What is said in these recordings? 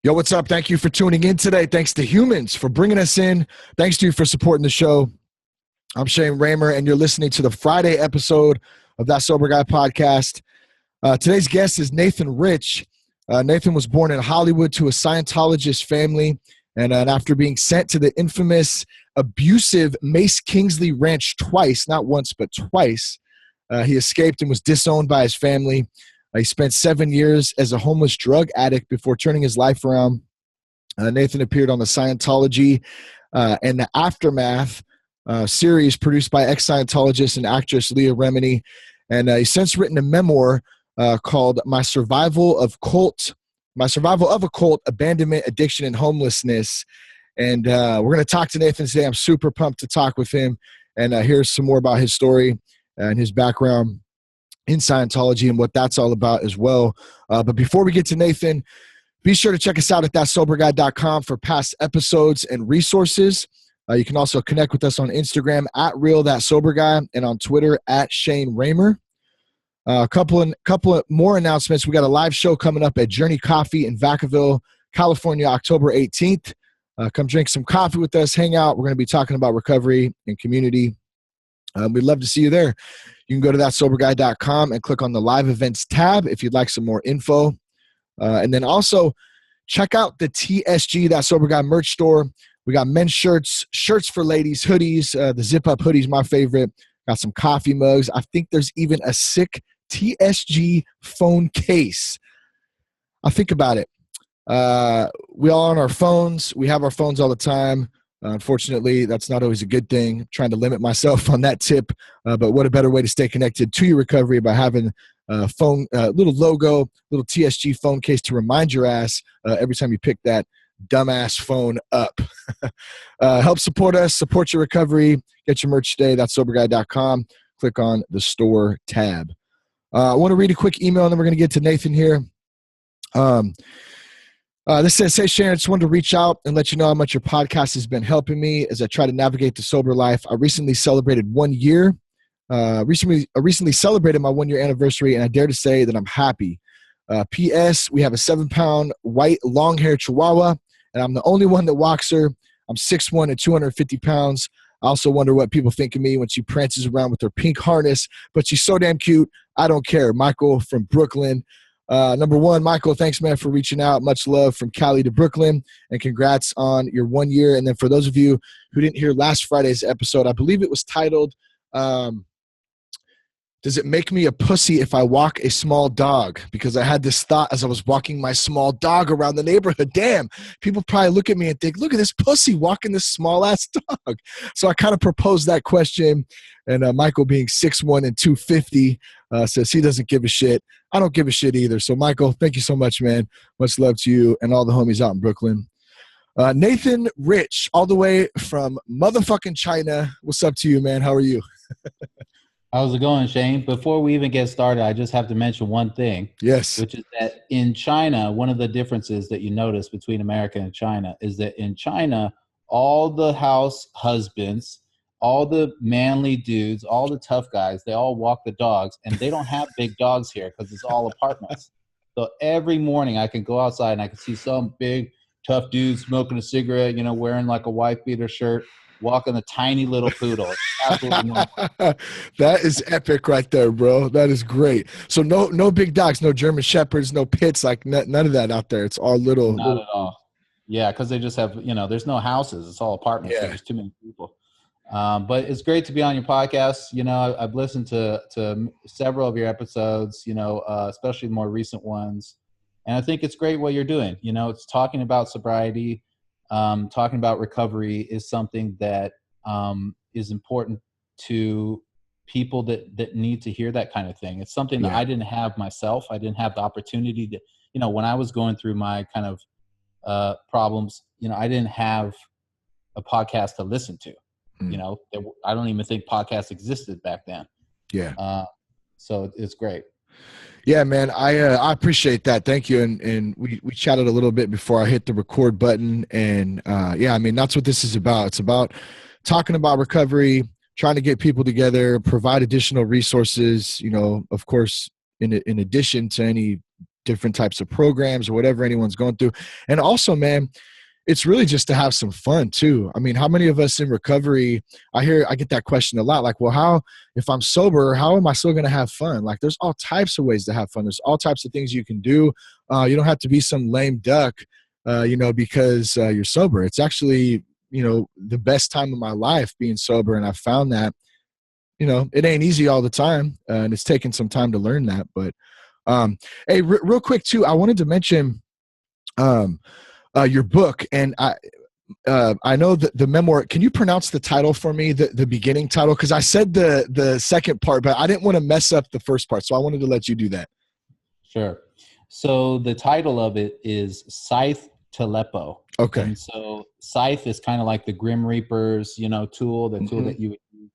Yo, what's up? Thank you for tuning in today. Thanks to Humans for bringing us in. Thanks to you for supporting the show. I'm Shane Raymer, and you're listening to the Friday episode of That Sober Guy podcast. Today's guest is Nathan Rich. Nathan was born in Hollywood to a Scientologist family, and after being sent to the infamous abusive Mace-Kingsley Ranch twice, not once, but twice, he escaped and was disowned by his family. He spent 7 years as a homeless drug addict before turning his life around. Nathan appeared on the Scientology and the Aftermath series produced by ex-scientologist and actress Leah Remini. And he's since written a memoir called My Survival of a Cult, Abandonment, Addiction, and Homelessness. And we're going to talk to Nathan today. I'm super pumped to talk with him and hear some more about his story and his background in Scientology and what that's all about as well. But before we get to Nathan, be sure to check us out at thatsoberguy.com for past episodes and resources. You can also connect with us on Instagram at RealThatSoberGuy and on Twitter at Shane Raymer. A couple of more announcements. We got a live show coming up at Journey Coffee in Vacaville, California, October 18th. Come drink some coffee with us, hang out. We're going to be talking about recovery and community. We'd love to see you there. You can go to thatsoberguy.com and click on the live events tab if you'd like some more info. And then also check out the TSG, That Sober Guy merch store. We got men's shirts for ladies, hoodies, the zip up hoodies, my favorite. Got some coffee mugs. I think there's even a sick TSG phone case. I think about it. We all on our phones. We have our phones all the time. Unfortunately, that's not always a good thing. I'm trying to limit myself on that tip. But what a better way to stay connected to your recovery by having a phone, little logo, little TSG phone case to remind your ass every time you pick that dumbass phone up. Help support us, support your recovery. Get your merch today. That's soberguy.com. Click on the store tab. I want to read a quick email and then we're going to get to Nathan here. This says, hey, Sharon, I just wanted to reach out and let you know how much your podcast has been helping me as I try to navigate the sober life. I recently celebrated 1 year. Recently celebrated my 1 year anniversary, and I dare to say that I'm happy. P.S. We have a 7-pound white long-haired Chihuahua, and I'm the only one that walks her. I'm 6'1" and 250 pounds. I also wonder what people think of me when she prances around with her pink harness, but she's so damn cute. I don't care. Michael from Brooklyn. Number one, Michael, thanks, man, for reaching out. Much love from Cali to Brooklyn, and congrats on your 1 year. And then for those of you who didn't hear last Friday's episode, I believe it was titled, does it make me a pussy if I walk a small dog? Because I had this thought as I was walking my small dog around the neighborhood. Damn, people probably look at me and think, look at this pussy walking this small-ass dog. So I kind of proposed that question, and Michael, being 6'1" and 250, says he doesn't give a shit. I don't give a shit either. So, Michael, thank you so much, man. Much love to you and all the homies out in Brooklyn. Nathan Rich, all the way from motherfucking China. What's up to you, man? How are you? How's it going, Shane? Before we even get started, I just have to mention one thing. Yes. Which is that in China, one of the differences that you notice between America and China is that in China, all the house husbands, all the manly dudes, all the tough guys, they all walk the dogs, and they don't have big dogs here because it's all apartments. So every morning I can go outside and I can see some big, tough dude smoking a cigarette, wearing like a wife beater shirt, walking a tiny little poodle. It's absolutely normal. That is epic right there, bro. That is great. So no big dogs, no German Shepherds, no pits, like none of that out there. It's all little. Not at all. Yeah, because they just have, there's no houses. It's all apartments. Yeah. So there's too many people. But it's great to be on your podcast. I've listened to several of your episodes, especially the more recent ones. And I think it's great what you're doing. It's talking about sobriety. Talking about recovery is something that is important to people that need to hear that kind of thing. It's something that I didn't have myself. I didn't have the opportunity to, when I was going through my kind of problems, I didn't have a podcast to listen to. I don't even think podcasts existed back then. Yeah. So it's great. Yeah, man, I appreciate that. Thank you. And we chatted a little bit before I hit the record button. And yeah, I mean, that's what this is about. It's about talking about recovery, trying to get people together, provide additional resources, of course, in addition to any different types of programs or whatever anyone's going through. And also, man, it's really just to have some fun too. I mean, how many of us in recovery, I get that question a lot, like, well, if I'm sober, how am I still going to have fun? Like, there's all types of ways to have fun. There's all types of things you can do. You don't have to be some lame duck, because you're sober. It's actually, the best time of my life being sober. And I found that, it ain't easy all the time, and it's taken some time to learn that. But hey, real quick too, I wanted to mention your book, and I know that the memoir. Can you pronounce the title for me, the beginning title? Because I said the second part, but I didn't want to mess up the first part, so I wanted to let you do that. Sure. So the title of it is Scythe Tleppo. Okay. And so Scythe is kind of like the Grim Reaper's, tool, the tool that you would use,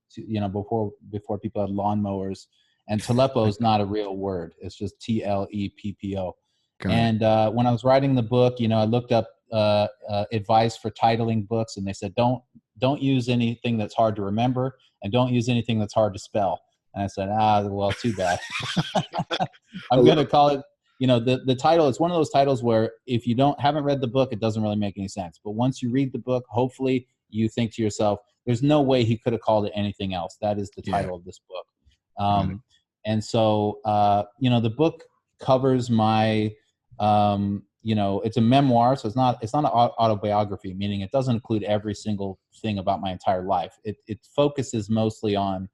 before people had lawnmowers. And Tleppo is not a real word. It's just Tleppo. And when I was writing the book, I looked up advice for titling books, and they said, don't use anything that's hard to remember, and don't use anything that's hard to spell. And I said, well, too bad. I'm going to call it, the title is one of those titles where if you haven't read the book, it doesn't really make any sense. But once you read the book, hopefully you think to yourself, there's no way he could have called it anything else. That is the title of this book. And so, the book covers my, it's a memoir. So it's not an autobiography, meaning it doesn't include every single thing about my entire life. It focuses mostly on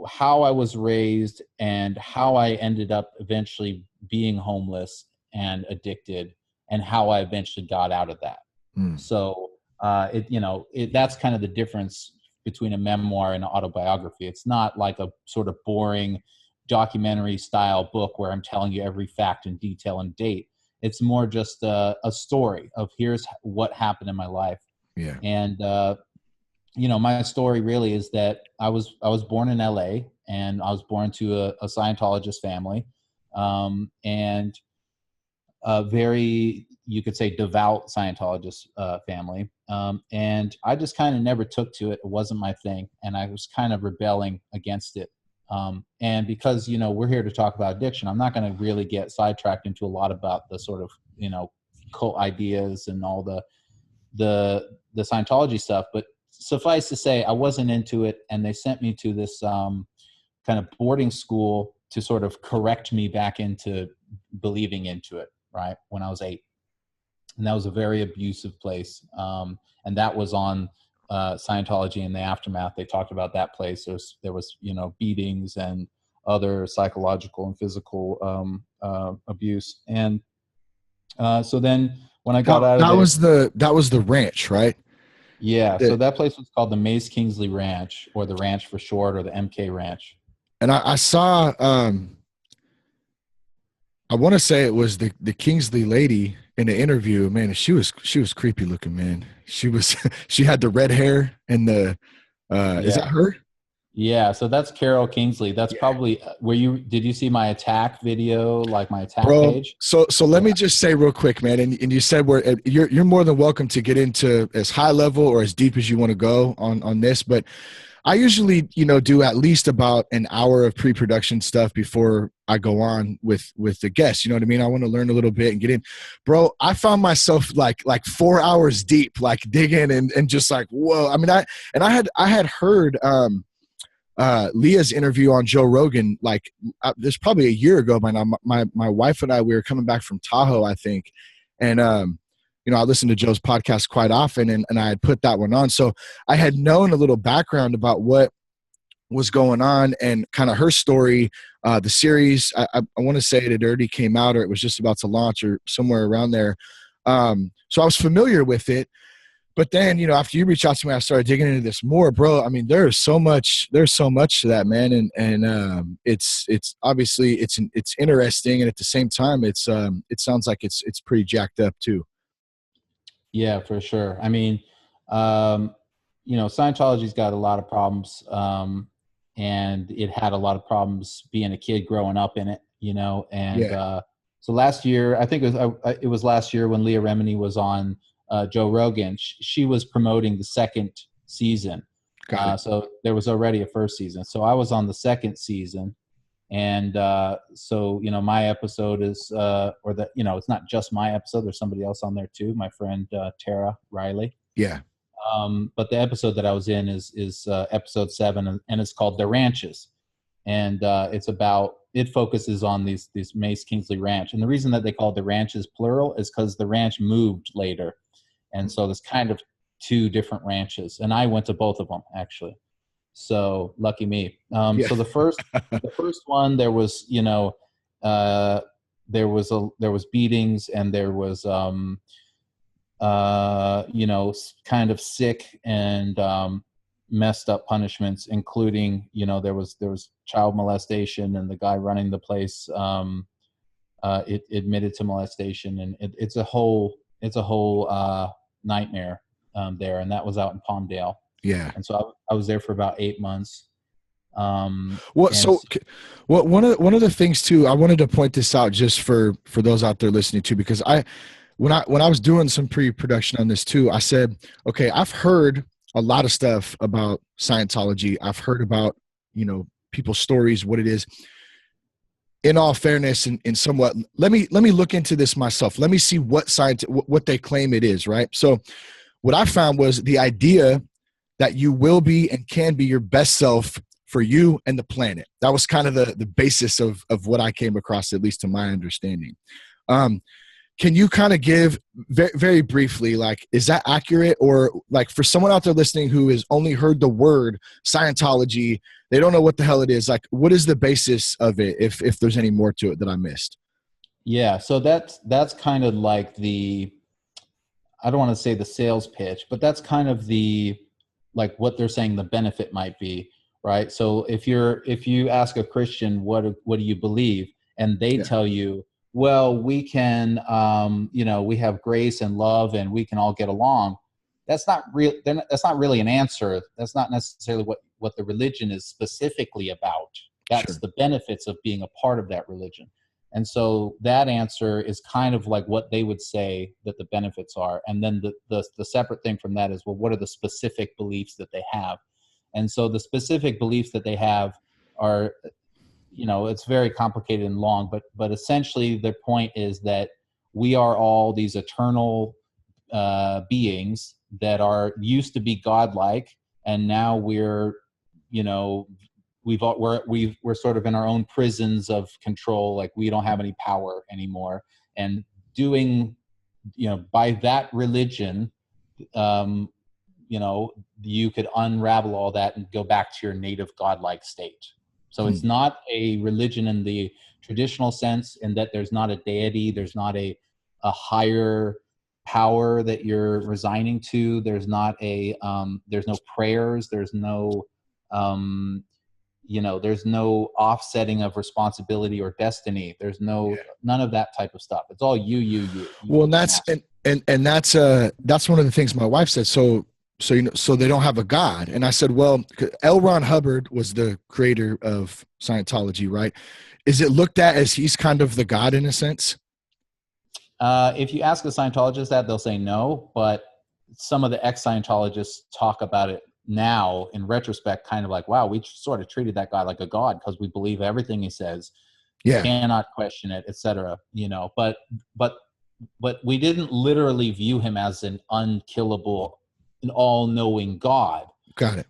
how I was raised and how I ended up eventually being homeless and addicted, and how I eventually got out of that. So that's kind of the difference between a memoir and an autobiography. It's not like a sort of boring documentary style book where I'm telling you every fact and detail and date. It's more just a story of here's what happened in my life. Yeah. And my story really is that I was born in LA, and I was born to a Scientologist family, and a very, you could say, devout Scientologist family. And I just kind of never took to it. It wasn't my thing. And I was kind of rebelling against it. And because, we're here to talk about addiction, I'm not going to really get sidetracked into a lot about the sort of, cult ideas and all the Scientology stuff. But suffice to say, I wasn't into it, and they sent me to this kind of boarding school to sort of correct me back into believing into it, right, when I was 8. And that was a very abusive place. And that was on Scientology in the aftermath. They talked about that place. There was beatings and other psychological and physical abuse. And so then when I got out of there, that was the ranch, right? Yeah. So that place was called the Mace-Kingsley Ranch, or the Ranch for short, or the MK Ranch. And I saw, I want to say it was the Kingsley lady in the interview. Man, she was creepy looking, man. She had the red hair and the, is that her? Yeah. So that's Carol Kingsley. That's probably did you see my attack video, like my attack page? So let me just say real quick, man. And you said you're more than welcome to get into as high level or as deep as you want to go on this, but I usually, do at least about an hour of pre-production stuff before I go on with the guests. You know what I mean? I want to learn a little bit and get in. Bro, I found myself like 4 hours deep, like digging and just like, whoa. I mean, I had heard Leah's interview on Joe Rogan, like there's probably a year ago by now. My wife and I, we were coming back from Tahoe, I think. And, I listen to Joe's podcast quite often, and I had put that one on. So I had known a little background about what was going on and kind of her story. The series, I want to say it already came out, or it was just about to launch, or somewhere around there. So I was familiar with it. But then, after you reached out to me, I started digging into this more, bro. I mean, there's so much to that, man. And it's obviously it's interesting. And at the same time, it sounds like it's pretty jacked up too. Yeah, for sure. I mean, Scientology's got a lot of problems, and it had a lot of problems being a kid growing up in it, and so last year, I think it was last year when Leah Remini was on Joe Rogan, she was promoting the second season. So there was already a first season. So I was on the second season, And so, my episode is, it's not just my episode. There's somebody else on there too, my friend Tara Riley. Yeah. But the episode that I was in is episode 7, and it's called The Ranches. And it focuses on these Mace-Kingsley Ranch. And the reason that they call it the ranches plural is because the ranch moved later. And so there's kind of 2 different ranches. And I went to both of them, actually. So lucky me. So the first one, there was, there was beatings, and there was, kind of sick and messed up punishments, including, there was child molestation, and the guy running the place it admitted to molestation, and it's a whole nightmare there, and that was out in Palmdale. Yeah. And so I was there for about 8 months. One of the things too, I wanted to point this out just for those out there listening too, because when I was doing some pre-production on this too, I said, okay, I've heard a lot of stuff about Scientology. I've heard about, people's stories, what it is. In all fairness and somewhat, let me look into this myself. Let me see what they claim it is, right? So what I found was the idea that you will be and can be your best self for you and the planet. That was kind of the basis of what I came across, at least to my understanding. Can you kind of give very, very briefly, like, is that accurate? Or like for someone out there listening who has only heard the word Scientology, they don't know what the hell it is. Like, what is the basis of it? If there's any more to it that I missed. Yeah. So that's kind of like I don't want to say the sales pitch, but that's kind of like what they're saying the benefit might be, right? So if you ask a Christian, what do you believe? And they tell you, well, we can, we have grace and love and we can all get along. That's not real. That's not really an answer. That's not necessarily what the religion is specifically about. That's the benefits of being a part of that religion. And so that answer is kind of like what they would say that the benefits are. And then the separate thing from that is, well, what are the specific beliefs that they have? And so the specific beliefs that they have are, it's very complicated and long, but essentially their point is that we are all these eternal beings that are used to be godlike, and now we're sort of in our own prisons of control, like we don't have any power anymore, and doing by that religion you could unravel all that and go back to your native godlike state. So it's not a religion in the traditional sense, in that there's not a deity, there's not a higher power that you're resigning to. There's not there's no prayers, there's no there's no offsetting of responsibility or destiny. There's none of that type of stuff. It's all you. Well, and that's one of the things my wife said. So they don't have a God. And I said, well, L. Ron Hubbard was the creator of Scientology, right? Is it looked at as he's kind of the God in a sense? If you ask a Scientologist that, they'll say no, but some of the ex-Scientologists talk about it now in retrospect, kind of like, wow, we sort of treated that guy like a god because we believe everything he says. Yeah. Cannot question it, etc. But we didn't literally view him as an unkillable, an all-knowing God. Got it.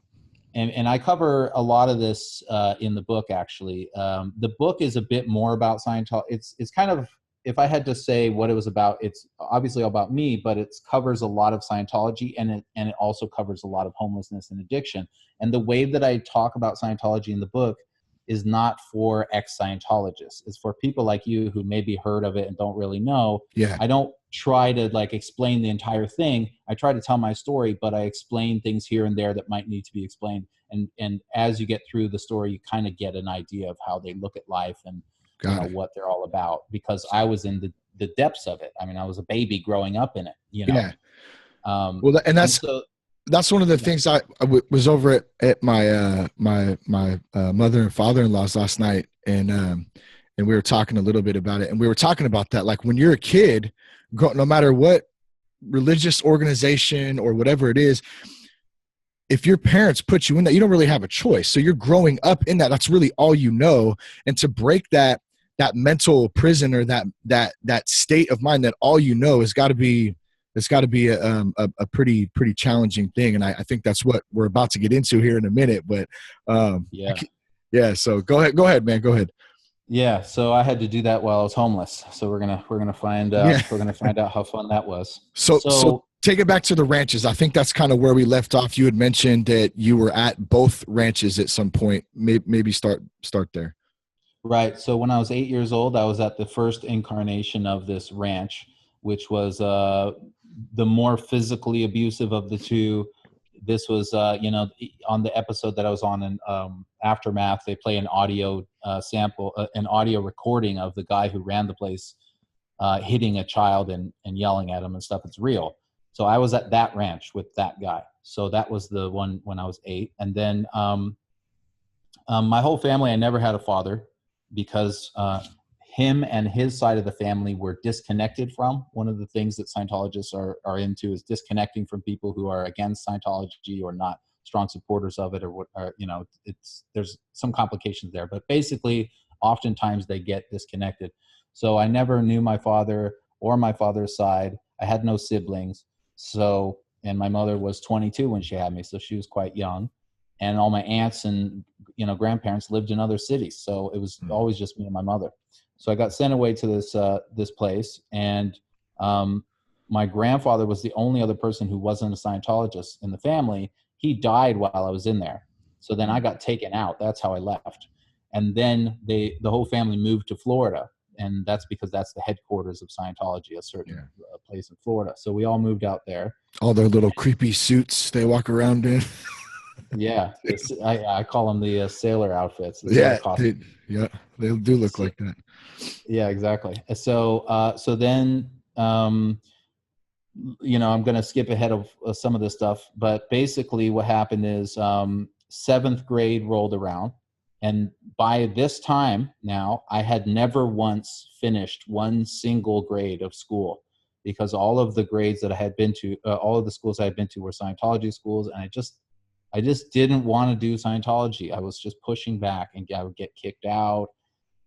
And I cover a lot of this in the book, actually. The book is a bit more about Scientology. It's kind of, if I had to say what it was about, it's obviously all about me, but it covers a lot of Scientology, and it also covers a lot of homelessness and addiction. And the way that I talk about Scientology in the book is not for ex-Scientologists. It's for people like you who maybe heard of it and don't really know. Yeah. I don't try to explain the entire thing. I try to tell my story, but I explain things here and there that might need to be explained. And as you get through the story, you kind of get an idea of how they look at life and what they're all about, because I was in the depths of it. I mean, I was a baby growing up in it, Yeah. Well, and that's one of the things I was over at my mother and father-in-law's last night. And we were talking a little bit about it, and we were talking about that. Like when you're a kid, no matter what religious organization or whatever it is, if your parents put you in that, you don't really have a choice. So you're growing up in that. That's really all you know. And to break that mental prison, or that state of mind that all you know has got to be, it's got to be a pretty challenging thing. And I think that's what we're about to get into here in a minute. But yeah. So go ahead, man. Go ahead. Yeah, so I had to do that while I was homeless. So we're gonna find out we're gonna find out how fun that was. So take it back to the ranches. I think that's kind of where we left off. You had mentioned that you were at both ranches at some point. Maybe start there. Right. So when I was 8 years old, I was at the first incarnation of this ranch, which was the more physically abusive of the two. This was, on the episode that I was on in Aftermath, they play an audio sample, an audio recording of the guy who ran the place hitting a child and yelling at him and stuff. It's real. So I was at that ranch with that guy. So that was the one when I was 8. And then my whole family, I never had a father, because him and his side of the family were disconnected from. One of the things that Scientologists are into is disconnecting from people who are against Scientology or not strong supporters of it, or there's some complications there. But basically, oftentimes they get disconnected. So I never knew my father or my father's side. I had no siblings. So, and my mother was 22 when she had me, so she was quite young. And all my aunts and grandparents lived in other cities, so it was always just me and my mother. So I got sent away to this place, and my grandfather was the only other person who wasn't a Scientologist in the family. He died while I was in there, so then I got taken out. That's how I left, and then the whole family moved to Florida, and that's because that's the headquarters of Scientology, a certain place in Florida. So we all moved out there. All their little creepy suits they walk around in. Yeah, I call them the sailor outfits. They do look like that. Yeah, exactly. So then, I'm going to skip ahead of some of this stuff, but basically what happened is 7th grade rolled around, and by this time now, I had never once finished one single grade of school, because all of the grades that I had been to, all of the schools I had been to were Scientology schools, and I just didn't want to do Scientology. I was just pushing back, and I would get kicked out.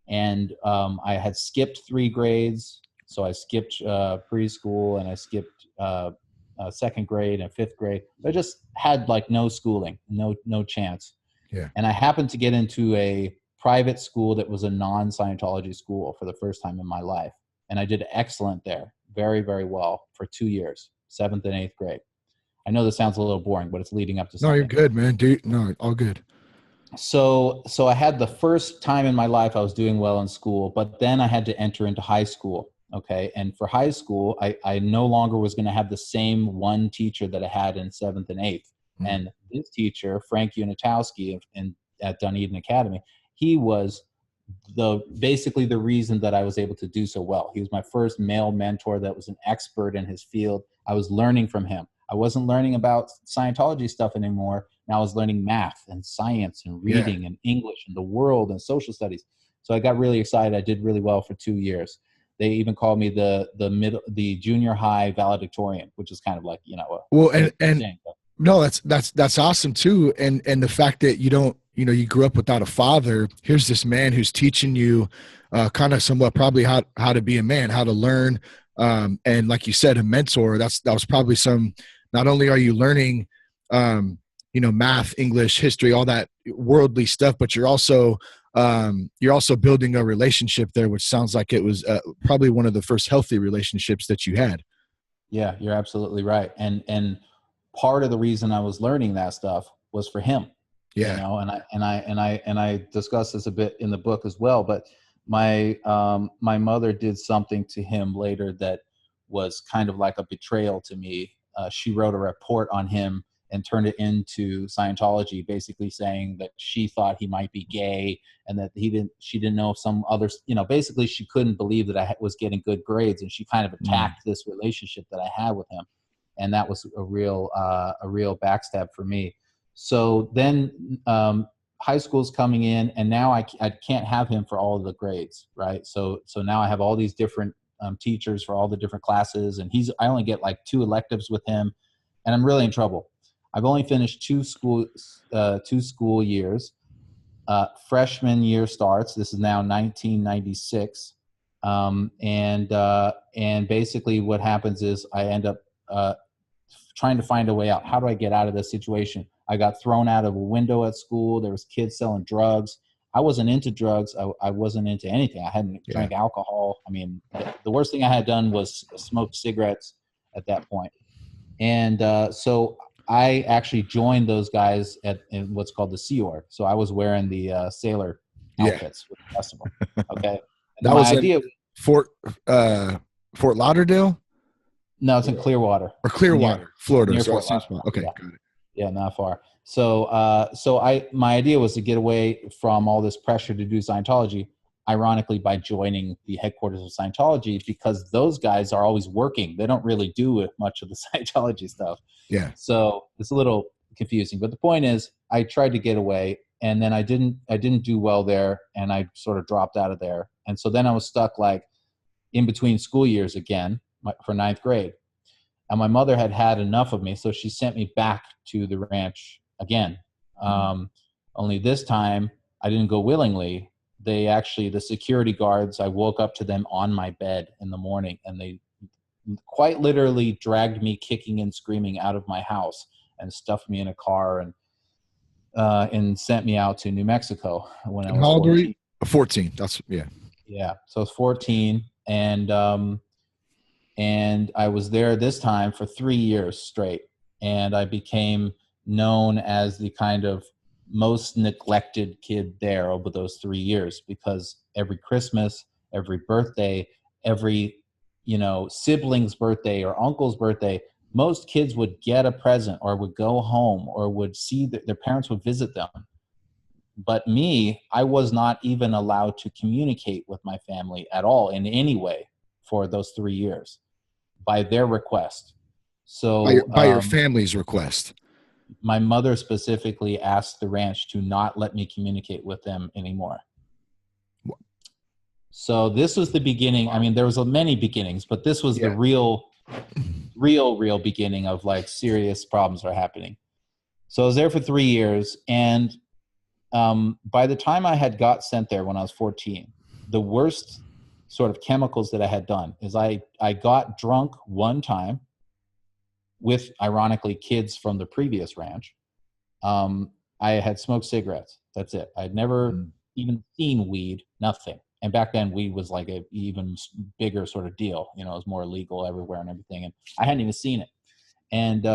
And I had skipped 3 grades. So I skipped preschool, and I skipped 2nd grade and 5th grade. I just had like no schooling, no chance. Yeah. And I happened to get into a private school that was a non-Scientology school for the first time in my life. And I did excellent there, very, very well for 2 years, 7th and 8th grade. I know this sounds a little boring, but it's leading up to something. No, you're good, man. Dude, no, all good. So I had the first time in my life I was doing well in school, but then I had to enter into high school. Okay. And for high school, I no longer was going to have the same one teacher that I had in 7th and 8th. Mm-hmm. And this teacher, Frank Unitowski at Dunedin Academy, he was basically the reason that I was able to do so well. He was my first male mentor that was an expert in his field. I was learning from him. I wasn't learning about Scientology stuff anymore. Now I was learning math and science and reading and English and the world and social studies. So I got really excited. I did really well for 2 years. They even called me the junior high valedictorian, which is kind of like, no, that's awesome too. And the fact that you grew up without a father. Here's this man who's teaching you kind of somewhat probably how to be a man, how to learn. And like you said, a mentor, that was probably not only are you learning, math, English, history, all that worldly stuff, but you're also building a relationship there, which sounds like it was probably one of the first healthy relationships that you had. Yeah, you're absolutely right. And part of the reason I was learning that stuff was for him. Yeah. And I discuss this a bit in the book as well, but my mother did something to him later that was kind of like a betrayal to me. She wrote a report on him and turned it into Scientology, basically saying that she thought he might be gay, and that she didn't know if some others, basically she couldn't believe that I was getting good grades, and she kind of attacked this relationship that I had with him. And that was a real backstab for me. So then high school's coming in, and now I can't have him for all of the grades, right? So now I have all these different teachers for all the different classes, and I only get like 2 electives with him, and I'm really in trouble. I've only finished two school years. Freshman year starts. This is now 1996. And basically what happens is I end up trying to find a way out. How do I get out of this situation? I got thrown out of a window at school. There was kids selling drugs. I wasn't into drugs. I wasn't into anything. I hadn't drank alcohol. I mean, the worst thing I had done was smoke cigarettes at that point. And so I actually joined those guys in what's called the Sea Org. So I was wearing the sailor outfits with the festival. Okay. That was idea Fort Lauderdale? No, it's in Clearwater. Or Clearwater, Florida. Near So Fort Lauderdale. okay, Yeah. got it. Yeah, not far. So my idea was to get away from all this pressure to do Scientology, ironically, by joining the headquarters of Scientology, because those guys are always working. They don't really do much of the Scientology stuff. Yeah. So it's a little confusing. But the point is, I tried to get away, and then I didn't do well there, and I sort of dropped out of there. And so then I was stuck like in between school years again for ninth grade. And my mother had had enough of me, so she sent me back to the ranch again. Only this time, I didn't go willingly. The security guards, I woke up to them on my bed in the morning, and they quite literally dragged me kicking and screaming out of my house and stuffed me in a car and sent me out to New Mexico when I was 14. How old were you? 14. That's, yeah. Yeah. So I was 14, and I was there this time for 3 years straight. And I became known as the kind of most neglected kid there over those 3 years, because every Christmas, every birthday, every, sibling's birthday or uncle's birthday, most kids would get a present or would go home or would see that their parents would visit them. But me, I was not even allowed to communicate with my family at all in any way for those 3 years by their request. So by your family's request. My mother specifically asked the ranch to not let me communicate with them anymore. So this was the beginning. I mean, there was many beginnings, but this was the real beginning of like serious problems are happening. So I was there for 3 years, and by the time I had got sent there when I was 14, the worst sort of chemicals that I had done is I got drunk one time with, ironically, kids from the previous ranch. I had smoked cigarettes. That's it. I'd never even seen weed, nothing. And back then, weed was like a even bigger sort of deal. It was more illegal everywhere and everything. And I hadn't even seen it. And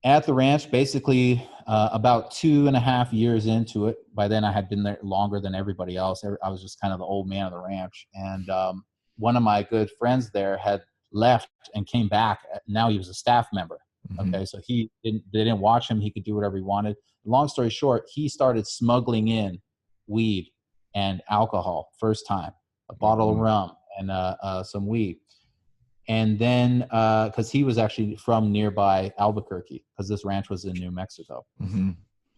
at the ranch, basically about 2.5 years into it, by then I had been there longer than everybody else. I was just kind of the old man of the ranch. And one of my good friends there had left and came back. Now he was a staff member. Okay, so they didn't watch him. He could do whatever he wanted. Long story short, he started smuggling in weed and alcohol first time, a bottle of rum and some weed. And then, because he was actually from nearby Albuquerque, because this ranch was in New Mexico.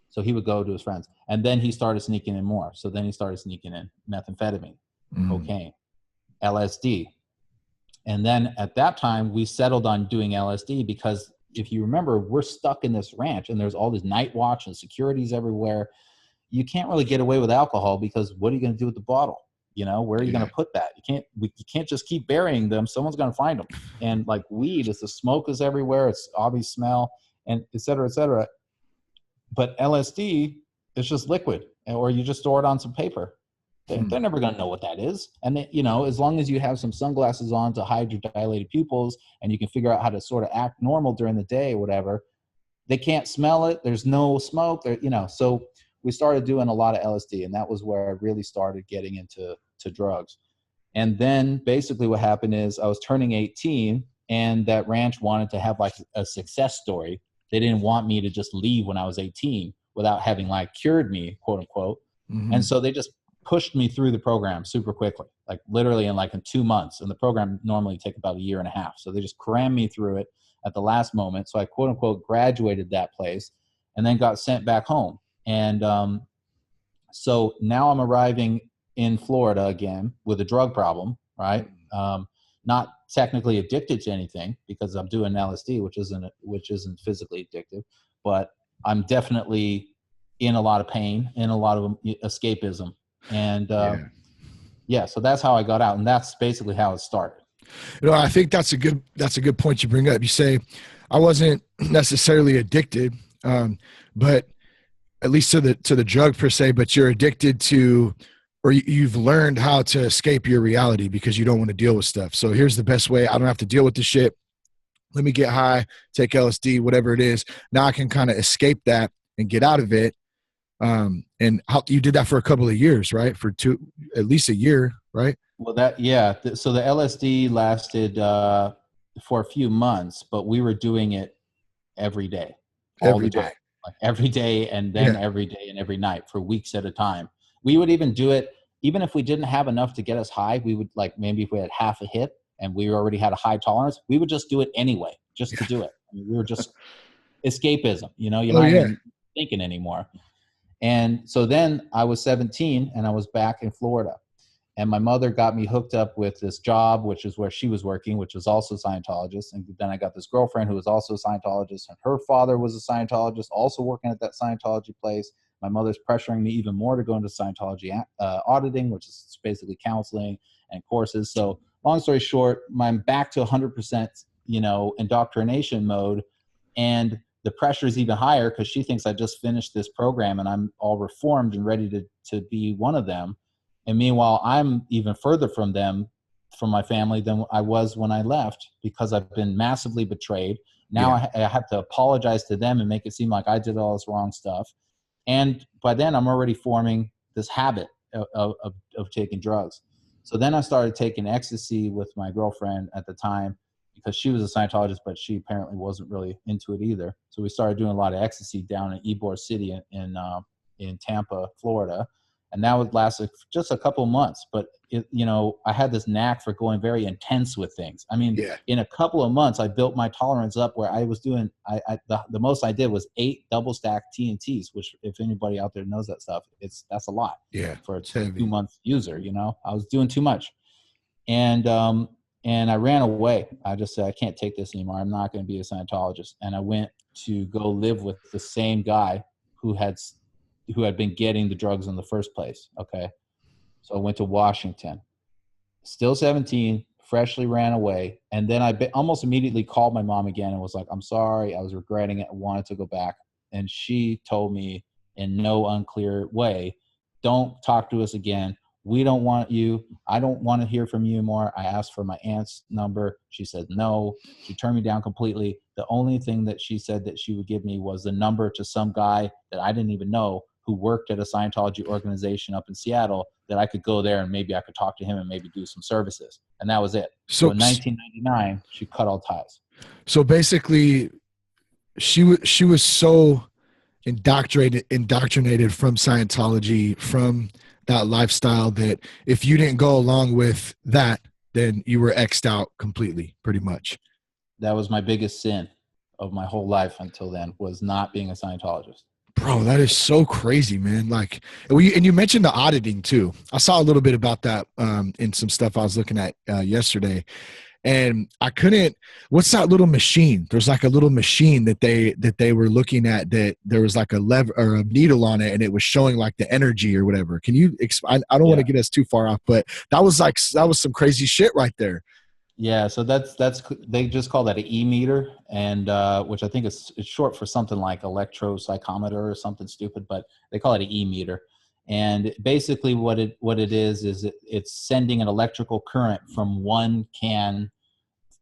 So he would go to his friends. And then he started sneaking in more. So then he started sneaking in methamphetamine, cocaine, LSD. And then at that time, we settled on doing LSD because if you remember, we're stuck in this ranch and there's all this night watch and securities everywhere. You can't really get away with alcohol because what are you going to do with the bottle? Where are you going to put that? You can't just keep burying them. Someone's going to find them. And like weed, the smoke is everywhere. It's obvious smell, and et cetera, et cetera. But LSD is just liquid, or you just store it on some paper. They're never going to know what that is. And as long as you have some sunglasses on to hide your dilated pupils, and you can figure out how to sort of act normal during the day or whatever, they can't smell it. There's no smoke there, so we started doing a lot of LSD, and that was where I really started getting into drugs. And then basically what happened is I was turning 18, and that ranch wanted to have like a success story. They didn't want me to just leave when I was 18 without having like cured me, quote unquote. And so they just pushed me through the program super quickly, like literally in 2 months. And the program normally take about 1.5 years. So they just crammed me through it at the last moment. So I quote unquote graduated that place and then got sent back home. And so now I'm arriving in Florida again with a drug problem, right? Not technically addicted to anything because I'm doing LSD, which isn't physically addictive, but I'm definitely in a lot of pain, in a lot of escapism. And so that's how I got out. And that's basically how it started. I think that's a good point you bring up. You say, I wasn't necessarily addicted, but at least to the drug per se, but you're addicted to, or you've learned how to escape your reality because you don't want to deal with stuff. So here's the best way. I don't have to deal with this shit. Let me get high, take LSD, whatever it is. Now I can kind of escape that and get out of it. And how you did that for a couple of years, right? For at least a year, right? Well, so the LSD lasted for a few months, but we were doing it every day, all the time, like every day, and then every day and every night for weeks at a time. We would even do it, even if we didn't have enough to get us high. We would, like, maybe if we had half a hit and we already had a high tolerance, we would just do it anyway, just to do it. I mean, we were just escapism, you're not even thinking anymore. And so then I was 17 and I was back in Florida. And my mother got me hooked up with this job, which is where she was working, which was also a Scientologist. And then I got this girlfriend who was also a Scientologist. And her father was a Scientologist, also working at that Scientology place. My mother's pressuring me even more to go into Scientology auditing, which is basically counseling and courses. So long story short, I'm back to 100%, indoctrination mode. And the pressure is even higher because she thinks I just finished this program and I'm all reformed and ready to be one of them. And meanwhile, I'm even further from them, from my family, than I was when I left, because I've been massively betrayed. Now I have to apologize to them and make it seem like I did all this wrong stuff. And by then, I'm already forming this habit of taking drugs. So then I started taking ecstasy with my girlfriend at the time, because she was a Scientologist, but she apparently wasn't really into it either. So we started doing a lot of ecstasy down in Ybor City in Tampa, Florida. And that would last just a couple of months. But, I had this knack for going very intense with things. I mean, in a couple of months, I built my tolerance up where I was doing, the most I did was 8 double stack TNTs, which, if anybody out there knows that stuff, that's a lot for a 2-month user. I was doing too much. And I ran away. I just said, I can't take this anymore. I'm not going to be a Scientologist. And I went to go live with the same guy who had been getting the drugs in the first place. Okay. So I went to Washington, still 17, freshly ran away. And then I almost immediately called my mom again and was like, I'm sorry. I was regretting it. I wanted to go back. And she told me in no unclear way, don't talk to us again. We don't want you. I don't want to hear from you anymore. I asked for my aunt's number. She said no. She turned me down completely. The only thing that she said that she would give me was the number to some guy that I didn't even know, who worked at a Scientology organization up in Seattle, that I could go there and maybe I could talk to him and maybe do some services. And that was it. So in 1999, she cut all ties. So basically, she was so indoctrinated from Scientology, from that lifestyle, that if you didn't go along with that, then you were X'd out completely, pretty much. That was my biggest sin of my whole life until then, was not being a Scientologist. Bro, that is so crazy, man. Like, and you mentioned the auditing too. I saw a little bit about that in some stuff I was looking at yesterday. And I couldn't, what's that little machine? There's like a little machine that they were looking at, that there was like a lever or a needle on it, and it was showing like the energy or whatever. Can you I don't want to get us too far off, but that was some crazy shit right there. Yeah. So that's they just call that an EMeter, and which I think it's short for something like electropsychometer or something stupid, but they call it an EMeter. And basically what it is it's sending an electrical current from one can,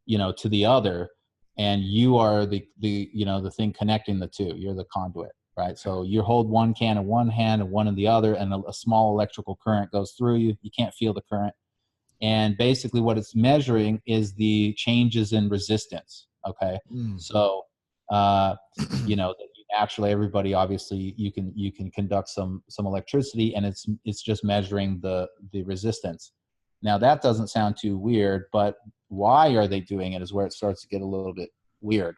to the other, and you are the thing connecting the two. You're the conduit, right? So you hold one can in one hand and one in the other, and a small electrical current goes through you. You can't feel the current. And basically what it's measuring is the changes in resistance. Okay. So, naturally, everybody, obviously you can conduct some electricity, and it's just measuring the resistance. Now that doesn't sound too weird, but why are they doing it is where it starts to get a little bit weird.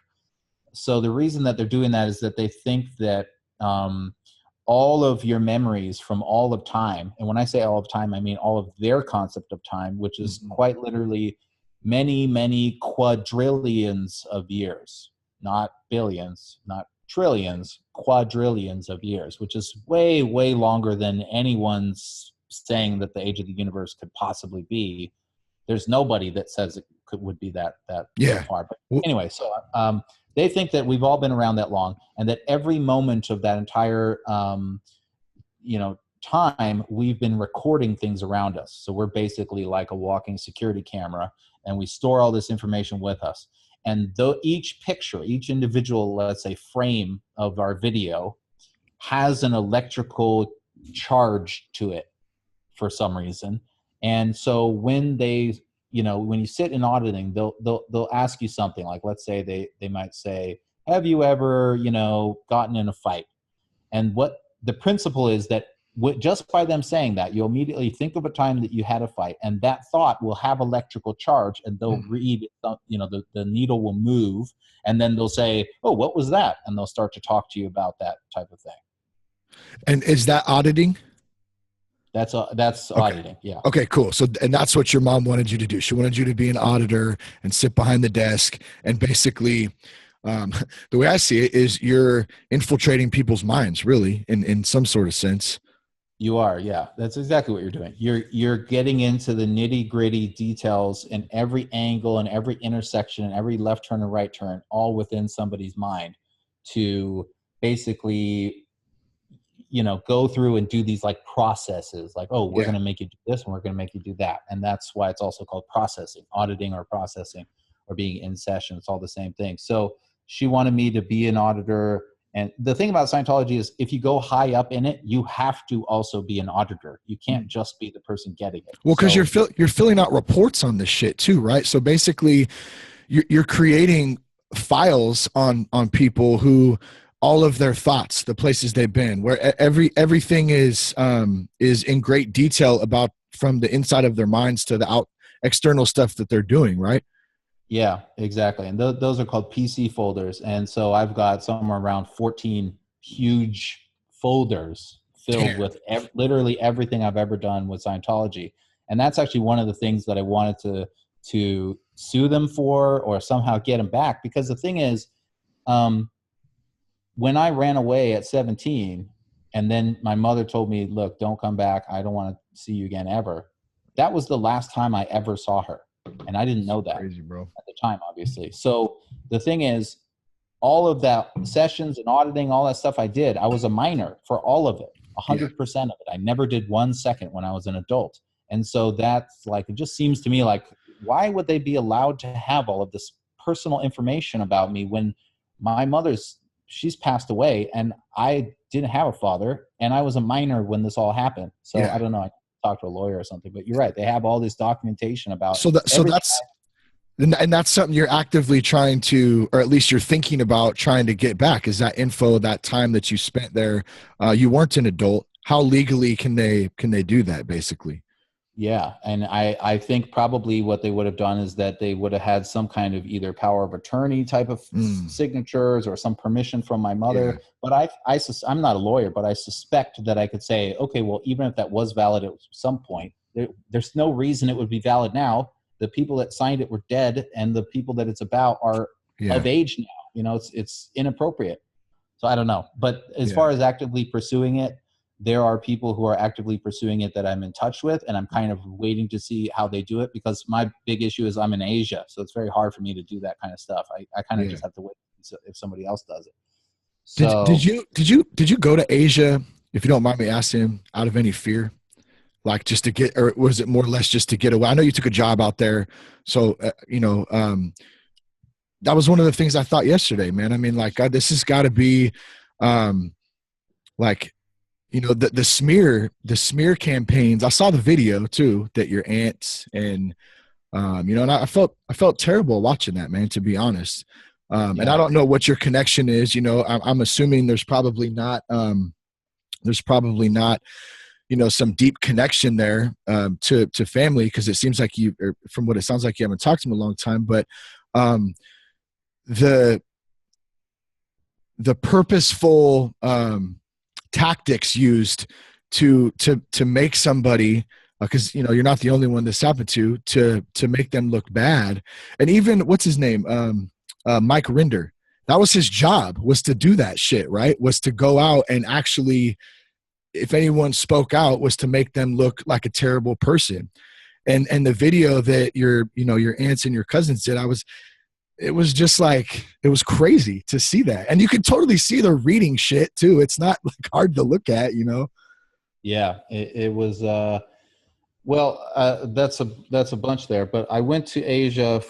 So the reason that they're doing that is that they think that all of your memories from all of time, and when I say all of time, I mean all of their concept of time, which is quite literally many, many quadrillions of years, not billions, not trillions, quadrillions of years, which is way, way longer than anyone's saying that the age of the universe could possibly be. There's nobody that says would be that so far. But anyway, so they think that we've all been around that long, and that every moment of that entire time, we've been recording things around us. So we're basically like a walking security camera, and we store all this information with us. And though each picture, each individual, let's say, frame of our video has an electrical charge to it for some reason. And so when they, when you sit in auditing, they'll ask you something like, let's say they might say, have you ever, gotten in a fight? And what the principle is that just by them saying that, you'll immediately think of a time that you had a fight, and that thought will have electrical charge, and they'll read, the needle will move, and then they'll say, oh, what was that? And they'll start to talk to you about that type of thing. And is that auditing? That's auditing. Yeah. Okay, cool. So, and that's what your mom wanted you to do. She wanted you to be an auditor and sit behind the desk, and basically, the way I see it is you're infiltrating people's minds, really, in some sort of sense. You are, yeah. That's exactly what you're doing. You're getting into the nitty-gritty details in every angle and every intersection and every left turn and right turn, all within somebody's mind, to basically, go through and do these like processes, like, oh, we're going to make you do this and we're going to make you do that. And that's why it's also called processing, auditing or processing, or being in session. It's all the same thing. So she wanted me to be an auditor. And the thing about Scientology is if you go high up in it, you have to also be an auditor. You can't just be the person getting it. Well, because you're filling out reports on this shit too, right? So basically you're creating files on people who, all of their thoughts, the places they've been, where everything is in great detail about, from the inside of their minds to the external stuff that they're doing, right? Yeah, exactly. And those are called PC folders. And so I've got somewhere around 14 huge folders filled with literally everything I've ever done with Scientology. And that's actually one of the things that I wanted to sue them for, or somehow get them back. Because the thing is, when I ran away at 17, and then my mother told me, look, don't come back. I don't want to see you again ever. That was the last time I ever saw her. And I didn't know that crazy, bro, at the time, obviously. So the thing is, all of that sessions and auditing, all that stuff I did, I was a minor for all of it, 100% of it. I never did 1 second when I was an adult. And so that's like, it just seems to me like, why would they be allowed to have all of this personal information about me when my she's passed away and I didn't have a father and I was a minor when this all happened. So I don't know. I talk to a lawyer or something, but you're right. They have all this documentation about. So that's something you're actively trying to, or at least you're thinking about trying to get back, is that info, that time that you spent there. You weren't an adult. How legally can they do that, basically? Yeah. And I think probably what they would have done is that they would have had some kind of either power of attorney type of signatures or some permission from my mother. Yeah. But I'm not a lawyer, but I suspect that I could say, okay, well, even if that was valid at some point, there's no reason it would be valid now. The people that signed it were dead, and the people that it's about are of age now. It's inappropriate. So I don't know. But as far as actively pursuing it, there are people who are actively pursuing it that I'm in touch with, and I'm kind of waiting to see how they do it, because my big issue is I'm in Asia. So it's very hard for me to do that kind of stuff. I kind of just have to wait if somebody else does it. So did you go to Asia, if you don't mind me asking, out of any fear? Like just to get, or was it more or less just to get away? I know you took a job out there. So, that was one of the things I thought yesterday, man. I mean, like, God, this has got to be, the smear campaigns. I saw the video too, that your aunts and, and I felt terrible watching that, man, to be honest. And I don't know what your connection is. I'm assuming there's probably not, some deep connection there, to family. Cause it seems like from what it sounds like, you haven't talked to them a long time, but, the purposeful, tactics used to make somebody because you're not the only one this happened to make them look bad. And even what's his name, Mike Rinder, that was his job, was to do that shit, right? Was to go out and actually, if anyone spoke out, was to make them look like a terrible person. And the video that your aunts and your cousins did, it was just like, it was crazy to see that. And you could totally see they're reading shit too. It's not like hard to look at, Yeah, it was, that's a bunch there, but I went to Asia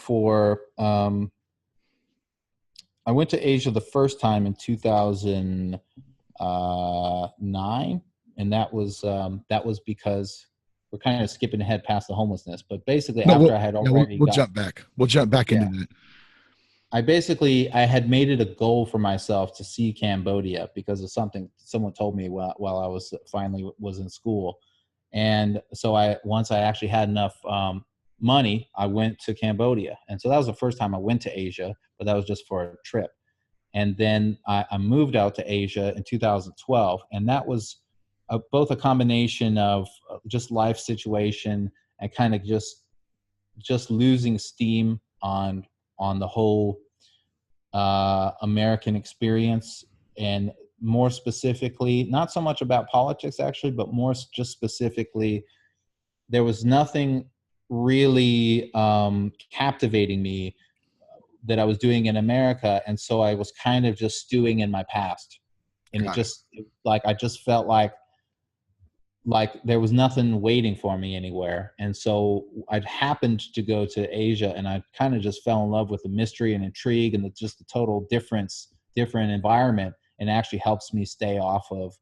the first time in 2009. And that was because we're kind of skipping ahead past the homelessness, but basically we'll jump back. We'll jump back into that. I had made it a goal for myself to see Cambodia because of something someone told me while I was in school. And so once I actually had enough money, I went to Cambodia. And so that was the first time I went to Asia, but that was just for a trip. And then I moved out to Asia in 2012. And that was both a combination of just life situation and kind of just losing steam on the whole American experience, and more specifically, not so much about politics actually, but more just specifically, there was nothing really captivating me that I was doing in America. And so I was kind of just stewing in my past. And I just felt like there was nothing waiting for me anywhere. And so I'd happened to go to Asia, and I kind of just fell in love with the mystery and intrigue and just the total different environment. And actually helps me stay off of,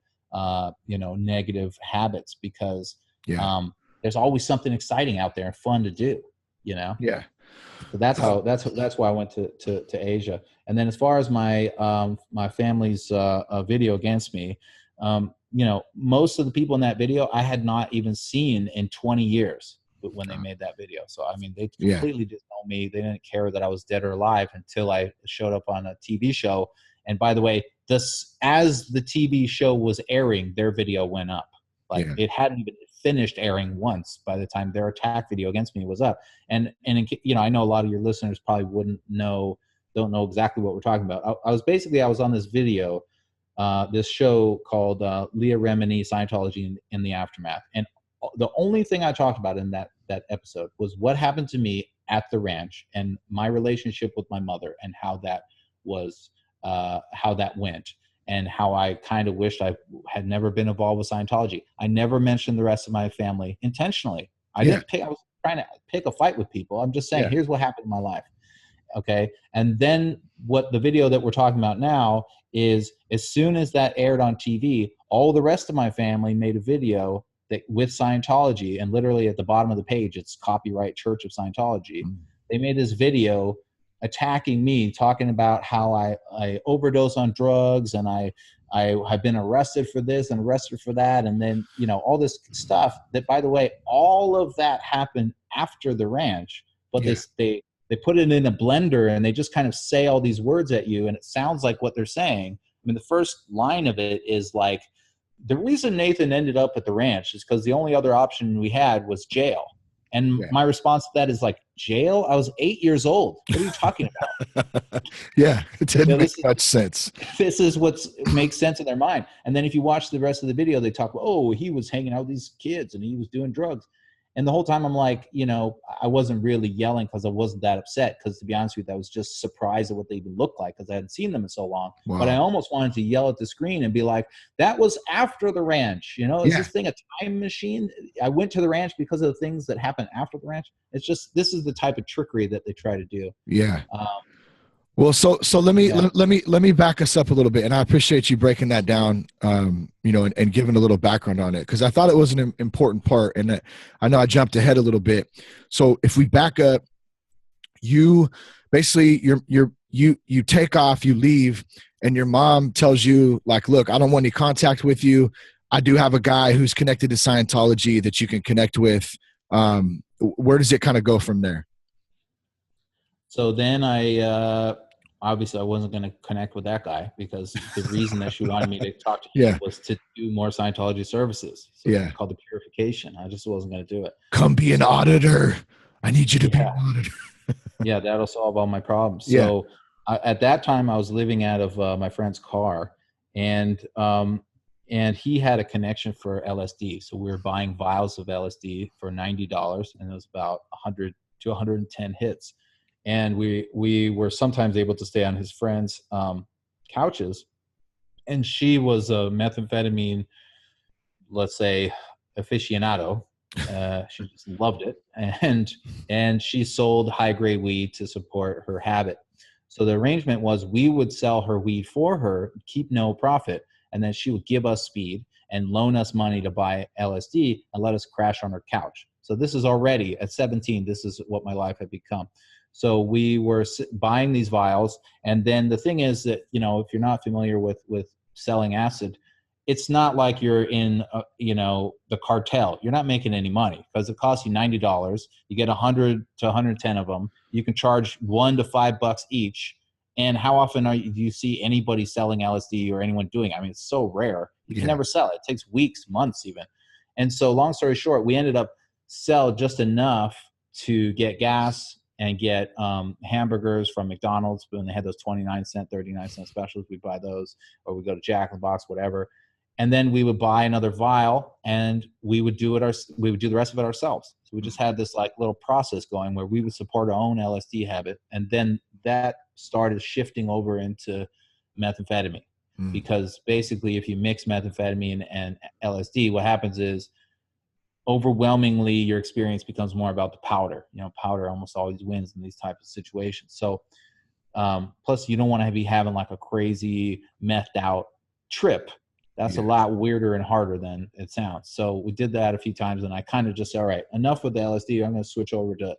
negative habits, because there's always something exciting out there and fun to do, Yeah. So that's why I went to Asia. And then as far as my family's video against me, most of the people in that video I had not even seen in 20 years when they made that video. So, I mean, they completely disowned me. They didn't care that I was dead or alive until I showed up on a TV show. And by the way, as the TV show was airing, their video went up. It hadn't even finished airing once by the time their attack video against me was up. And I know a lot of your listeners probably don't know exactly what we're talking about. I was on this video, this show called Leah Remini, Scientology in the Aftermath. And the only thing I talked about in that episode was what happened to me at the ranch and my relationship with my mother, and how that went, and how I kind of wished I had never been involved with Scientology. I never mentioned the rest of my family intentionally. I was trying to pick a fight with people. I'm just saying, here's what happened in my life. Okay. And then what the video that we're talking about now is, as soon as that aired on TV, all the rest of my family made a video with Scientology, and literally at the bottom of the page, it's copyright Church of Scientology. They made this video attacking me, talking about how I overdose on drugs, and I have been arrested for this and arrested for that. And then, all this stuff that, by the way, all of that happened after the ranch, but they put it in a blender and they just kind of say all these words at you, and it sounds like what they're saying. I mean, the first line of it is like, the reason Nathan ended up at the ranch is because the only other option we had was jail. And my response to that is like, jail? I was 8 years old. What are you talking about? It didn't make much sense. This is what makes sense in their mind. And then if you watch the rest of the video, they talk about, he was hanging out with these kids and he was doing drugs. And the whole time I'm like, I wasn't really yelling because I wasn't that upset. Because to be honest with you, I was just surprised at what they even looked like because I hadn't seen them in so long. Wow. But I almost wanted to yell at the screen and be like, that was after the ranch. Is this thing a time machine? I went to the ranch because of the things that happened after the ranch. It's just, this is the type of trickery that they try to do. Yeah. Well, so let me back us up a little bit, and I appreciate you breaking that down, and giving a little background on it, because I thought it was an important part, and I know I jumped ahead a little bit. So if we back up, you basically you take off, you leave, and your mom tells you like, look, I don't want any contact with you. I do have a guy who's connected to Scientology that you can connect with. Where does it kind of go from there? So then I obviously I wasn't going to connect with that guy, because the reason that she wanted me to talk to Yeah. him was to do more Scientology services. So Yeah. it's called the purification. I just wasn't going to do it. Come be an auditor. I need you to be an auditor. Yeah, that'll solve all my problems. Yeah. So at that time, I was living out of my friend's car, and he had a connection for LSD. So we were buying vials of LSD for $90, and it was about 100 to 110 hits. And we were sometimes able to stay on his friend's couches. And she was a methamphetamine, let's say, aficionado. She just loved it, and she sold high grade weed to support her habit. So the arrangement was we would sell her weed for her, keep no profit, and then she would give us speed and loan us money to buy LSD and let us crash on her couch. So this is already at 17. This is what my life had become. So we were buying these vials, and then the thing is that, you know, if you're not familiar with selling acid, it's not like you're in, you know, the cartel. You're not making any money because it costs you $90. You get 100 to 110 of them. You can charge $1 to $5 each. And how often do you see anybody selling LSD or anyone doing it? I mean, it's so rare. You can never sell it. It takes weeks, months even. And so long story short, we ended up sell just enough to get gas and get hamburgers from McDonald's when they had those 29-cent, 39-cent specials. We'd buy those, or we'd go to Jack in the Box, whatever. And then we would buy another vial, and we would do the rest of it ourselves. So we just had this like little process going where we would support our own LSD habit. And then that started shifting over into methamphetamine, because basically if you mix methamphetamine and LSD, what happens is overwhelmingly your experience becomes more about the powder. You know, powder almost always wins in these types of situations. So plus you don't want to be having like a crazy methed out trip. That's a lot weirder and harder than it sounds. So we did that a few times, and I kind of just said, all right, enough with the LSD. I'm going to switch over to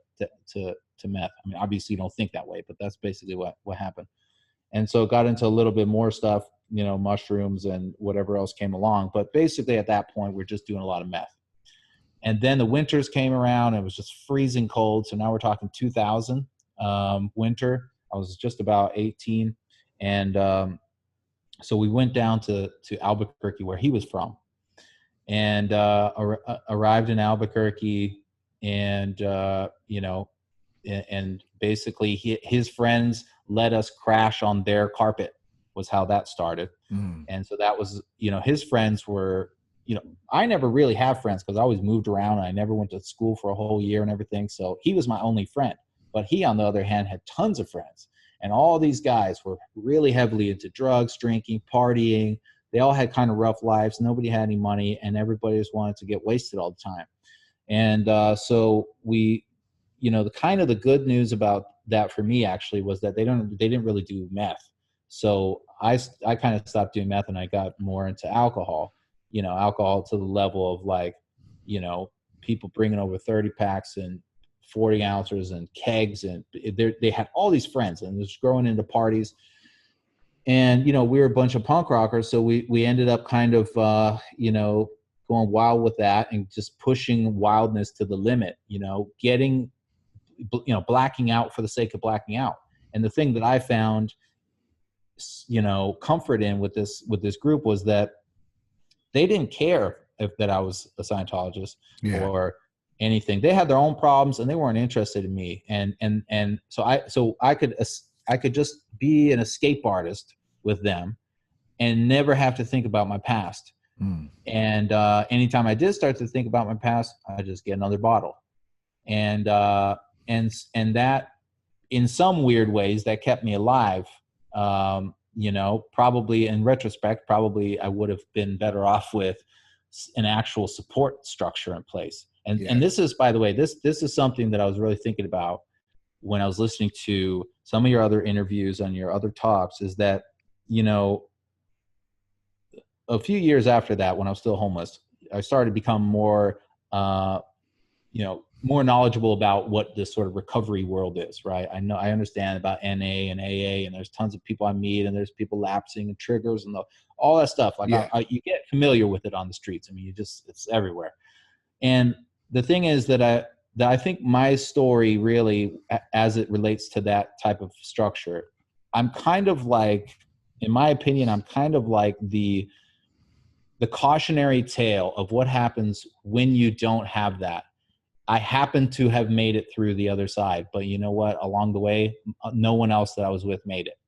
meth. I mean, obviously you don't think that way, but that's basically what happened. And so got into a little bit more stuff, you know, mushrooms and whatever else came along. But basically at that point, we're just doing a lot of meth. And then the winters came around. And it was just freezing cold. So now we're talking 2000 winter. I was just about 18. And so we went down to Albuquerque, where he was from, and arrived in Albuquerque, and you know, and basically his friends let us crash on their carpet, was how that started. And so that was, you know, his friends were, you know, I never really have friends because I always moved around and I never went to school for a whole year and everything. So he was my only friend, but he, on the other hand, had tons of friends. And all these guys were really heavily into drugs, drinking, partying. They all had kind of rough lives. Nobody had any money, and everybody just wanted to get wasted all the time. And so we, you know, the good news about that for me actually was that they didn't really do meth. So I kind of stopped doing meth, and I got more into alcohol. You know, alcohol to the level of like, you know, people bringing over 30 packs and 40 ounces and kegs, and they had all these friends, and just growing into parties. And, you know, we were a bunch of punk rockers. So we ended up kind of, you know, going wild with that and just pushing wildness to the limit, you know, getting, you know, blacking out for the sake of blacking out. And the thing that I found, you know, comfort in with this group was that they didn't care that I was a Scientologist or anything. They had their own problems, and they weren't interested in me. And so I could just be an escape artist with them and never have to think about my past. And anytime I did start to think about my past, I just get another bottle. And that, in some weird ways, that kept me alive. You know, probably in retrospect, probably I would have been better off with an actual support structure in place. And this is, by the way, this is something that I was really thinking about when I was listening to some of your other interviews on your other talks, is that, you know, a few years after that, when I was still homeless, I started to become more, you know, more knowledgeable about what this sort of recovery world is, right? I understand about NA and AA, and there's tons of people I meet, and there's people lapsing and triggers and all that stuff. Like you get familiar with it on the streets. I mean, it's everywhere. And the thing is that I think my story really, as it relates to that type of structure, I'm kind of like, in my opinion, I'm kind of like the cautionary tale of what happens when you don't have that. I happen to have made it through the other side, but you know what? Along the way, no one else that I was with made it.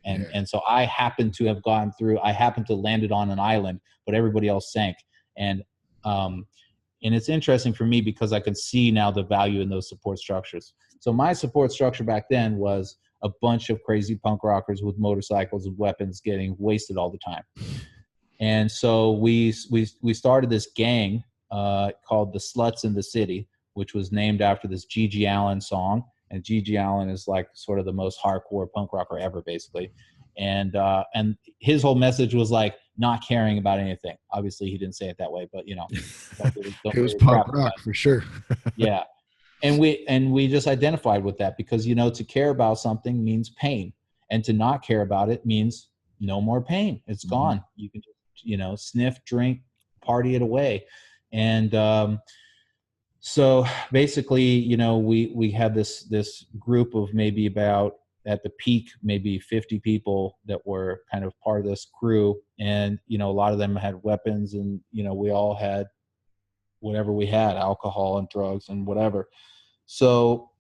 And so I happened to have gone through, I happened to landed on an island, but everybody else sank. And it's interesting for me because I can see now the value in those support structures. So my support structure back then was a bunch of crazy punk rockers with motorcycles and weapons getting wasted all the time. And so we started this gang called the Sluts in the City, which was named after this G.G. Allin song. And G.G. Allin is like sort of the most hardcore punk rocker ever, basically. And his whole message was like not caring about anything. Obviously, he didn't say it that way, but don't it was punk rock for sure. Yeah, and we just identified with that because to care about something means pain, and to not care about it means no more pain. It's gone. You can sniff, drink, party it away, and so basically, we had this group of maybe about, at the peak, maybe 50 people that were kind of part of this crew. And, a lot of them had weapons, and, we all had whatever we had, alcohol and drugs and whatever. So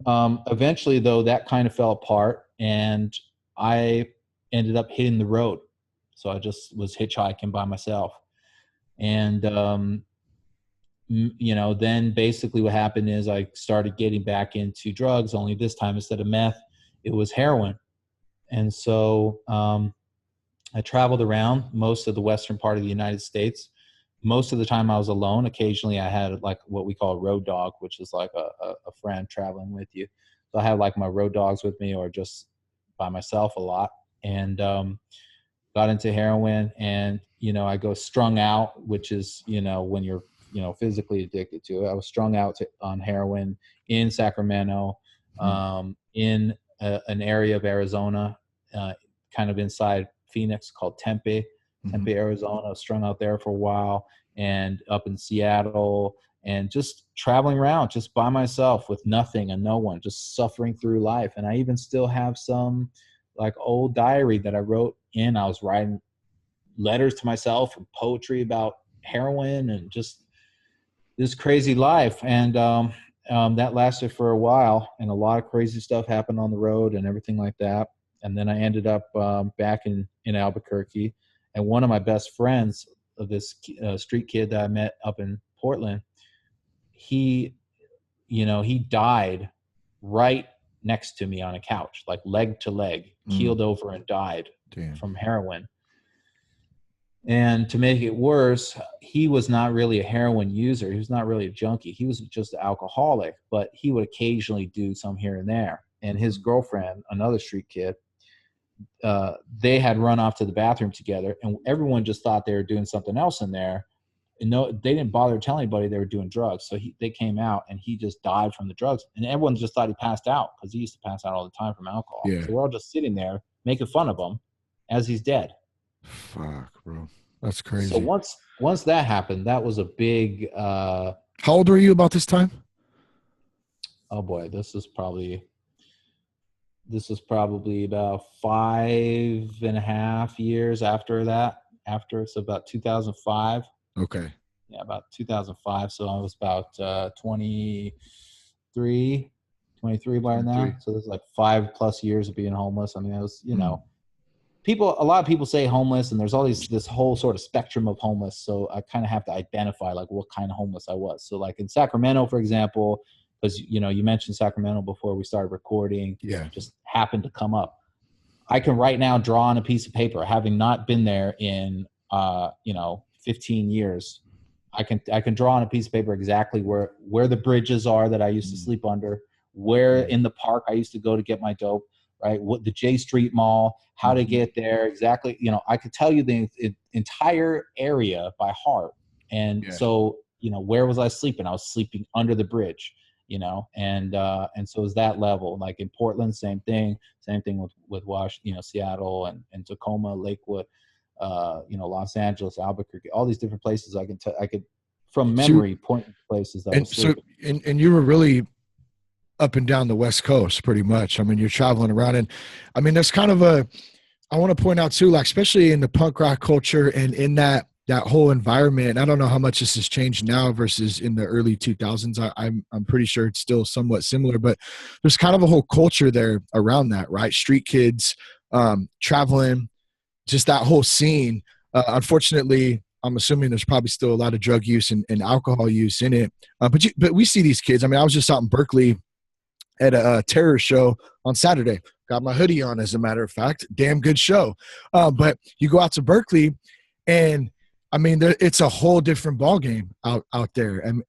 eventually, though, that kind of fell apart, and I ended up hitting the road. So I just was hitchhiking by myself. And, then basically what happened is I started getting back into drugs, only this time instead of meth, it was heroin. And so I traveled around most of the western part of the United States. Most of the time I was alone. Occasionally I had like what we call a road dog, which is like a friend traveling with you. So I had like my road dogs with me, or just by myself a lot. And got into heroin, and I go strung out, which is when you're physically addicted to it. I was strung out on heroin in Sacramento, in an area of Arizona, kind of inside Phoenix, called Tempe, Arizona. I was strung out there for a while, and up in Seattle, and just traveling around just by myself with nothing and no one, just suffering through life. And I even still have some like old diary that I wrote in. I was writing letters to myself and poetry about heroin and just this crazy life. And that lasted for a while, and a lot of crazy stuff happened on the road and everything like that. And then I ended up back in Albuquerque, and one of my best friends, of this street kid that I met up in Portland, he died right next to me on a couch, like leg to leg, keeled over and died from heroin. And to make it worse, he was not really a heroin user. He was not really a junkie. He was just an alcoholic, but he would occasionally do some here and there. And his girlfriend, another street kid, they had run off to the bathroom together, and everyone just thought they were doing something else in there. And no, they didn't bother telling anybody they were doing drugs. So they came out, and he just died from the drugs. And everyone just thought he passed out, because he used to pass out all the time from alcohol. Yeah. So we're all just sitting there making fun of him as he's dead. Fuck, bro. That's crazy. So once that happened, that was a big... How old were you about this time? Oh boy, this is probably about 5.5 years after that. So about 2005. Okay. Yeah, about 2005. So I was about 23 by now. So there's like 5+ years of being homeless. I mean, I was, a lot of people say homeless, and there's all this whole sort of spectrum of homeless. So I kind of have to identify like what kind of homeless I was. So like in Sacramento, for example, because, you mentioned Sacramento before we started recording. Yeah. Just happened to come up. I can right now draw on a piece of paper, having not been there in, 15 years. I can draw on a piece of paper exactly where the bridges are that I used to sleep under, where in the park I used to go to get my dope, right? What the J Street Mall, how to get there exactly. I could tell you the entire area by heart. And so, where was I sleeping? I was sleeping under the bridge, and so it's that level. Like in Portland, same thing with Seattle and Tacoma, Lakewood, Los Angeles, Albuquerque, all these different places. I could from memory point to places that and was sleeping. So and you were really up and down the West Coast, pretty much. I mean, you're traveling around, and I mean, there's kind of I want to point out too, like, especially in the punk rock culture and in that whole environment. I don't know how much this has changed now versus in the early 2000s. I'm pretty sure it's still somewhat similar, but there's kind of a whole culture there around that, right? Street kids, traveling, just that whole scene. Unfortunately, I'm assuming there's probably still a lot of drug use and alcohol use in it. But we see these kids. I mean, I was just out in Berkeley at a terror show on Saturday. Got my hoodie on, as a matter of fact. Damn good show. But you go out to Berkeley, and I mean, it's a whole different ballgame out there, and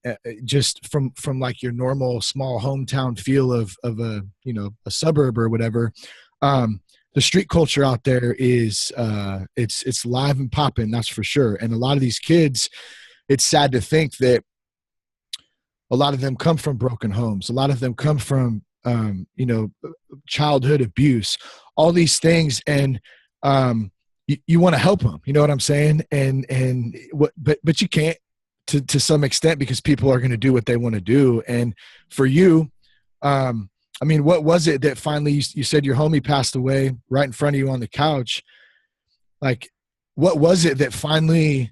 just from like your normal small hometown feel of a a suburb or whatever. The street culture out there is it's live and popping, that's for sure. And a lot of these kids, it's sad to think that a lot of them come from broken homes. A lot of them come from childhood abuse, all these things, and you want to help them. You know what I'm saying? But you can't to some extent, because people are going to do what they want to do. And for you, I mean, what was it that finally you said your homie passed away right in front of you on the couch? Like, what was it that finally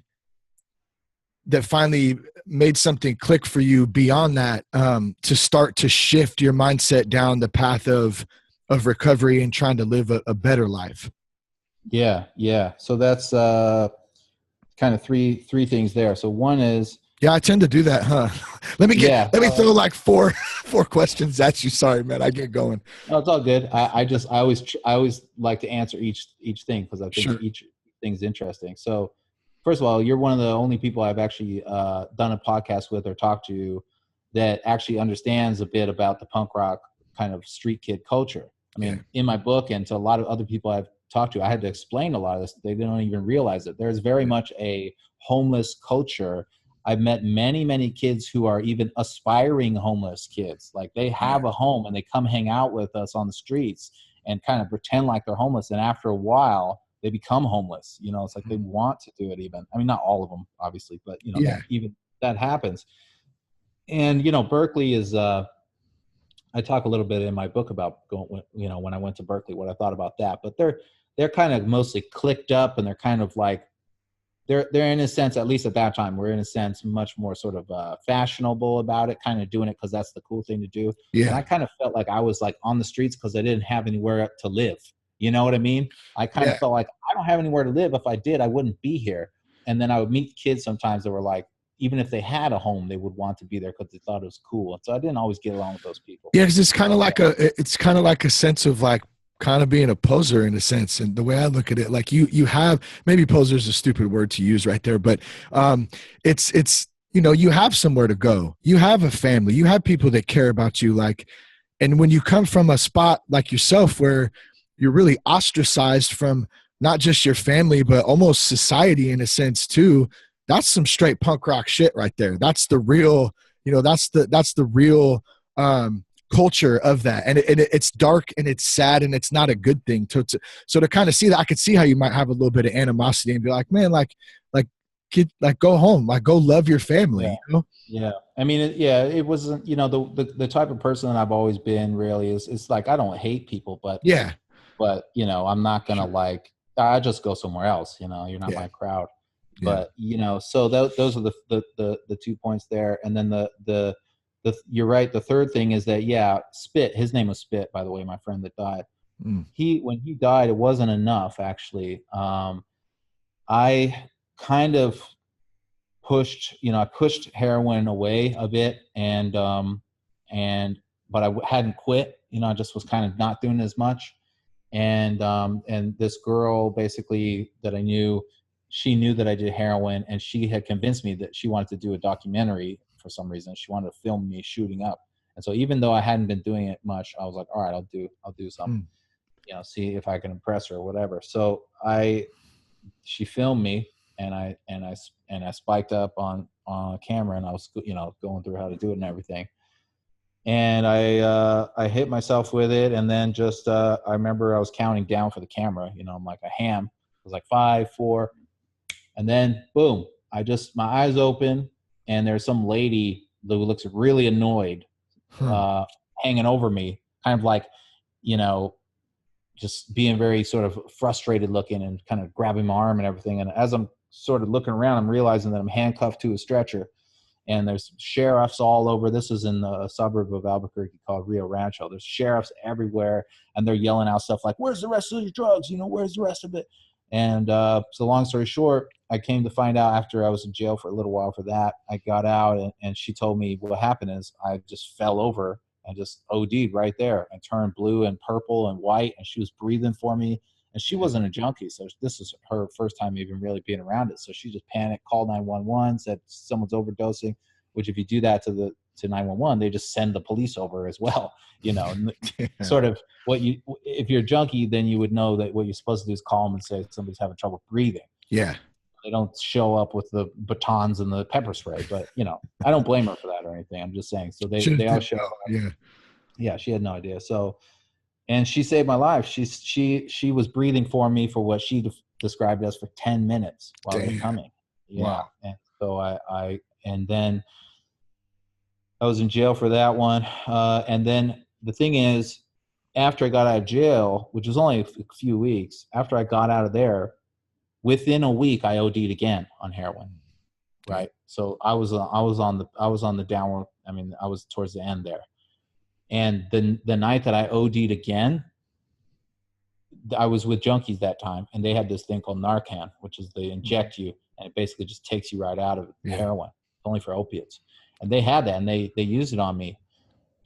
made something click for you beyond that, to start to shift your mindset down the path of recovery and trying to live a better life? Yeah. So that's kind of three things there. So one is, yeah, I tend to do that, huh? Let me throw like four questions at you. Sorry, man, I get going. No, it's all good. I always like to answer each thing, because I think each thing's interesting. So first of all, you're one of the only people I've actually done a podcast with or talked to that actually understands a bit about the punk rock kind of street kid culture. I mean, in my book, and to a lot of other people I've talked to, I had to explain a lot of this. They don't even realize it. There's very much a homeless culture. I've met many kids who are even aspiring homeless kids. Like, they have a home and they come hang out with us on the streets and kind of pretend like they're homeless. And after a while, they become homeless. It's like they want to do it even. I mean, not all of them, obviously, but, even that happens. And, Berkeley is, I talk a little bit in my book about going, when I went to Berkeley, what I thought about that. But they're kind of mostly clicked up, and they're kind of like, they're in a sense, at least at that time, we're in a sense much more sort of fashionable about it, kind of doing it because that's the cool thing to do. Yeah. And I kind of felt like I was like on the streets because I didn't have anywhere to live. You know what I mean? I kind of felt like I don't have anywhere to live. If I did, I wouldn't be here. And then I would meet kids sometimes that were like, even if they had a home, they would want to be there because they thought it was cool. And so I didn't always get along with those people. Yeah, because it's kind of like a sense of like kind of being a poser in a sense. And the way I look at it, like you have, maybe poser is a stupid word to use right there, but it's you have somewhere to go. You have a family. You have people that care about you. Like, and when you come from a spot like yourself where you're really ostracized from not just your family, but almost society in a sense too, that's some straight punk rock shit right there. That's the real, that's the real culture of that. And it's dark and it's sad and it's not a good thing. So to kind of see that, I could see how you might have a little bit of animosity and be like, man, like kid, like go home, like go love your family. Yeah. I mean, it wasn't, the type of person that I've always been really is like, I don't hate people, but I'm not going to I just go somewhere else, you're not my crowd. But, so those are the 2 points there. And then the you're right. The third thing is that, Spit, his name was Spit, by the way, my friend that died. When he died, it wasn't enough, actually. I kind of pushed heroin away a bit, but I hadn't quit. I just was kind of not doing as much. And this girl basically that I knew, she knew that I did heroin, and she had convinced me that she wanted to do a documentary for some reason. She wanted to film me shooting up. And so even though I hadn't been doing it much, I was like, all right, I'll do something, see if I can impress her or whatever. So she filmed me, and I spiked up on camera, and I was, going through how to do it and everything. And I hit myself with it. And then just, I remember I was counting down for the camera, I'm like a ham. It was like 5, 4. And then boom, my eyes open, and there's some lady who looks really annoyed, hanging over me, kind of like, you know, just being very sort of frustrated looking and kind of grabbing my arm and everything. And as I'm sort of looking around, I'm realizing that I'm handcuffed to a stretcher, and there's sheriffs all over. This is in the suburb of Albuquerque called Rio Rancho. There's sheriffs everywhere, and they're yelling out stuff like, "Where's the rest of your drugs? You know, where's the rest of it?" And so long story short, I came to find out after I was in jail for a little while for that. I got out, and she told me what happened is I just fell over and just OD'd right there and turned blue and purple and white, and she was breathing for me. And she wasn't a junkie, so this is her first time even really being around it. So she just panicked, called 911, said someone's overdosing, which if you do that to 911, they just send the police over as well. You know, sort of if you're a junkie, then you would know that what you're supposed to do is call them and say somebody's having trouble breathing. Yeah. They don't show up with the batons and the pepper spray, but you know, I don't blame her for that or anything. I'm just saying. So they all show up. Yeah. Yeah, she had no idea. So, and she saved my life. She was breathing for me for what she described as for 10 minutes while they were coming. Yeah. Wow. And so and then I was in jail for that one. And then the thing is, after I got out of jail, which was only a few weeks, after I got out of there, within a week I OD'd again on heroin. Right. So I was on the downward. I mean, I was towards the end there. And the night that I OD'd again, I was with junkies that time, and they had this thing called Narcan, which is they inject you, and it basically just takes you right out of heroin. It's only for opiates. And they had that, and they used it on me.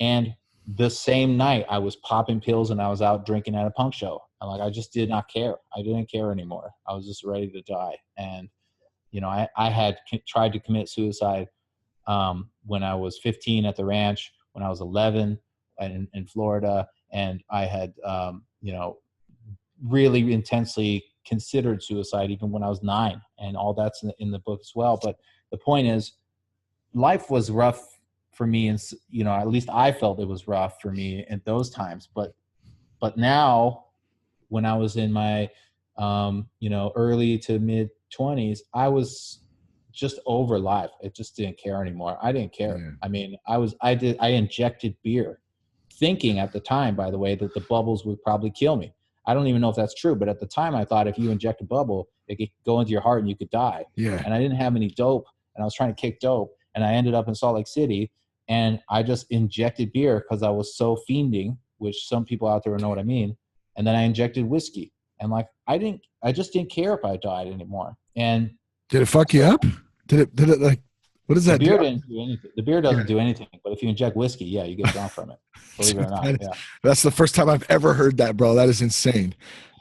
And the same night, I was popping pills, and I was out drinking at a punk show. And like, I just did not care. I didn't care anymore. I was just ready to die. And, you know, I had tried to commit suicide when I was 15 at the ranch, when I was 11 in Florida, and I had, you know, really intensely considered suicide even when I was 9, and all that's in the book as well. But the point is, life was rough for me, and you know, at least I felt it was rough for me at those times. But now, when I was in my, you know, early to mid 20s, I was just over life. I just didn't care anymore. I didn't care. Yeah. I mean, I injected beer, thinking at the time, by the way, that the bubbles would probably kill me. I don't even know if that's true, but at the time I thought if you inject a bubble, it could go into your heart and you could die. Yeah. And I didn't have any dope, and I was trying to kick dope, and I ended up in Salt Lake City, and I just injected beer because I was so fiending, which some people out there know what I mean. And then I injected whiskey, and like, I just didn't care if I died anymore. And did it fuck you up? Did it like, what does that do? Didn't do anything. The beer doesn't do anything, but if you inject whiskey, yeah, you get drunk from it. Believe it or not. That's the first time I've ever heard that, bro. That is insane.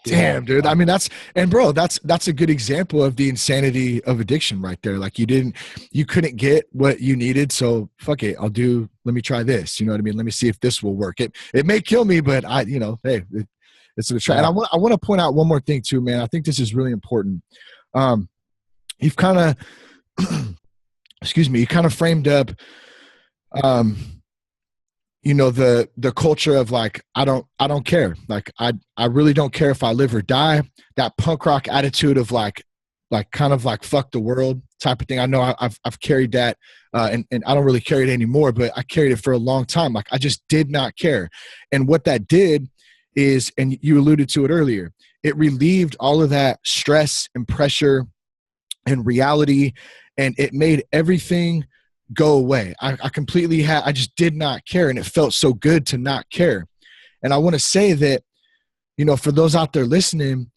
Damn, dude. I mean, that's a good example of the insanity of addiction right there. Like, you couldn't get what you needed. So fuck it. Let me try this. You know what I mean? Let me see if this will work. It may kill me, but hey, it's a try. And I want to point out one more thing too, man. I think this is really important. You've kind of, excuse me, you kind of framed up, you know, the culture of like, I don't care. Like, I really don't care if I live or die. That punk rock attitude of like kind of like fuck the world type of thing. I know I've carried that, and I don't really carry it anymore, but I carried it for a long time. Like, I just did not care. And what that did is, and you alluded to it earlier, it relieved all of that stress and pressure and reality, and it made everything go away. I completely I just did not care, and it felt so good to not care. And I want to say that, you know, for those out there listening,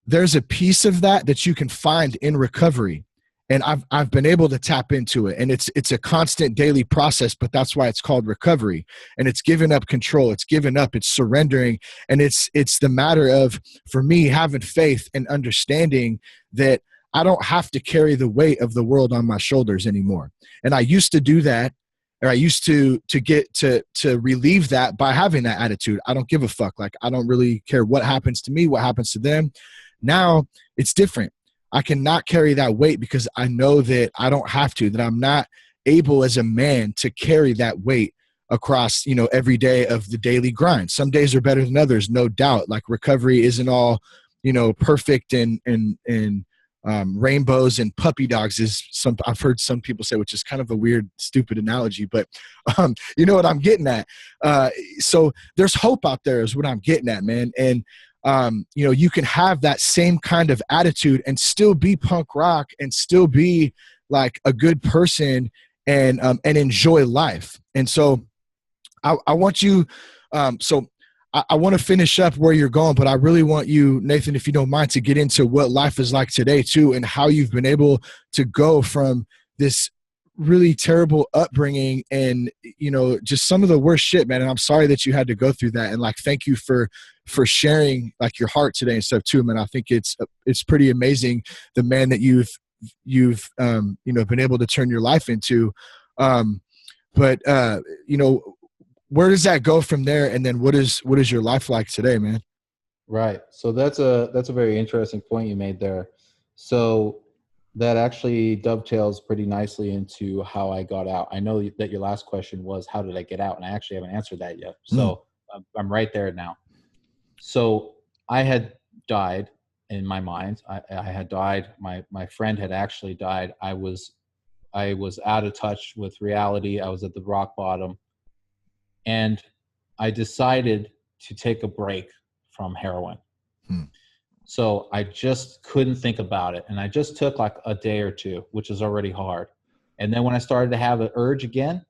there's a piece of that you can find in recovery. And I've been able to tap into it, and it's a constant daily process, but that's why it's called recovery. And it's giving up control. It's giving up, it's surrendering. And it's the matter of, for me, having faith and understanding that I don't have to carry the weight of the world on my shoulders anymore. And I used to do that, or I used to get to relieve that by having that attitude. I don't give a fuck. Like, I don't really care what happens to me, what happens to them. Now it's different. I cannot carry that weight because I know that I don't have to, that I'm not able as a man to carry that weight across, you know, every day of the daily grind. Some days are better than others, no doubt. Like, recovery isn't all, you know, perfect and rainbows and puppy dogs is I've heard some people say, which is kind of a weird, stupid analogy, but you know what I'm getting at. So there's hope out there is what I'm getting at, man. And, you know, you can have that same kind of attitude and still be punk rock and still be like a good person and enjoy life. And so I want you, I want to finish up where you're going, but I really want you, Nathan, if you don't mind, to get into what life is like today too, and how you've been able to go from this really terrible upbringing and, you know, just some of the worst shit, man. And I'm sorry that you had to go through that. And like, thank you for sharing like your heart today and stuff too, man. I think it's pretty amazing, the man that you've you know, been able to turn your life into. But you know, where does that go from there? And then what is your life like today, man? Right. So that's a very interesting point you made there. So that actually dovetails pretty nicely into how I got out. I know that your last question was, how did I get out? And I actually haven't answered that yet. So I'm right there now. So I had died in my mind. I had died. My friend had actually died. I was out of touch with reality. I was at the rock bottom. And I decided to take a break from heroin. So I just couldn't think about it. And I just took like a day or two, which is already hard. And then when I started to have an urge again,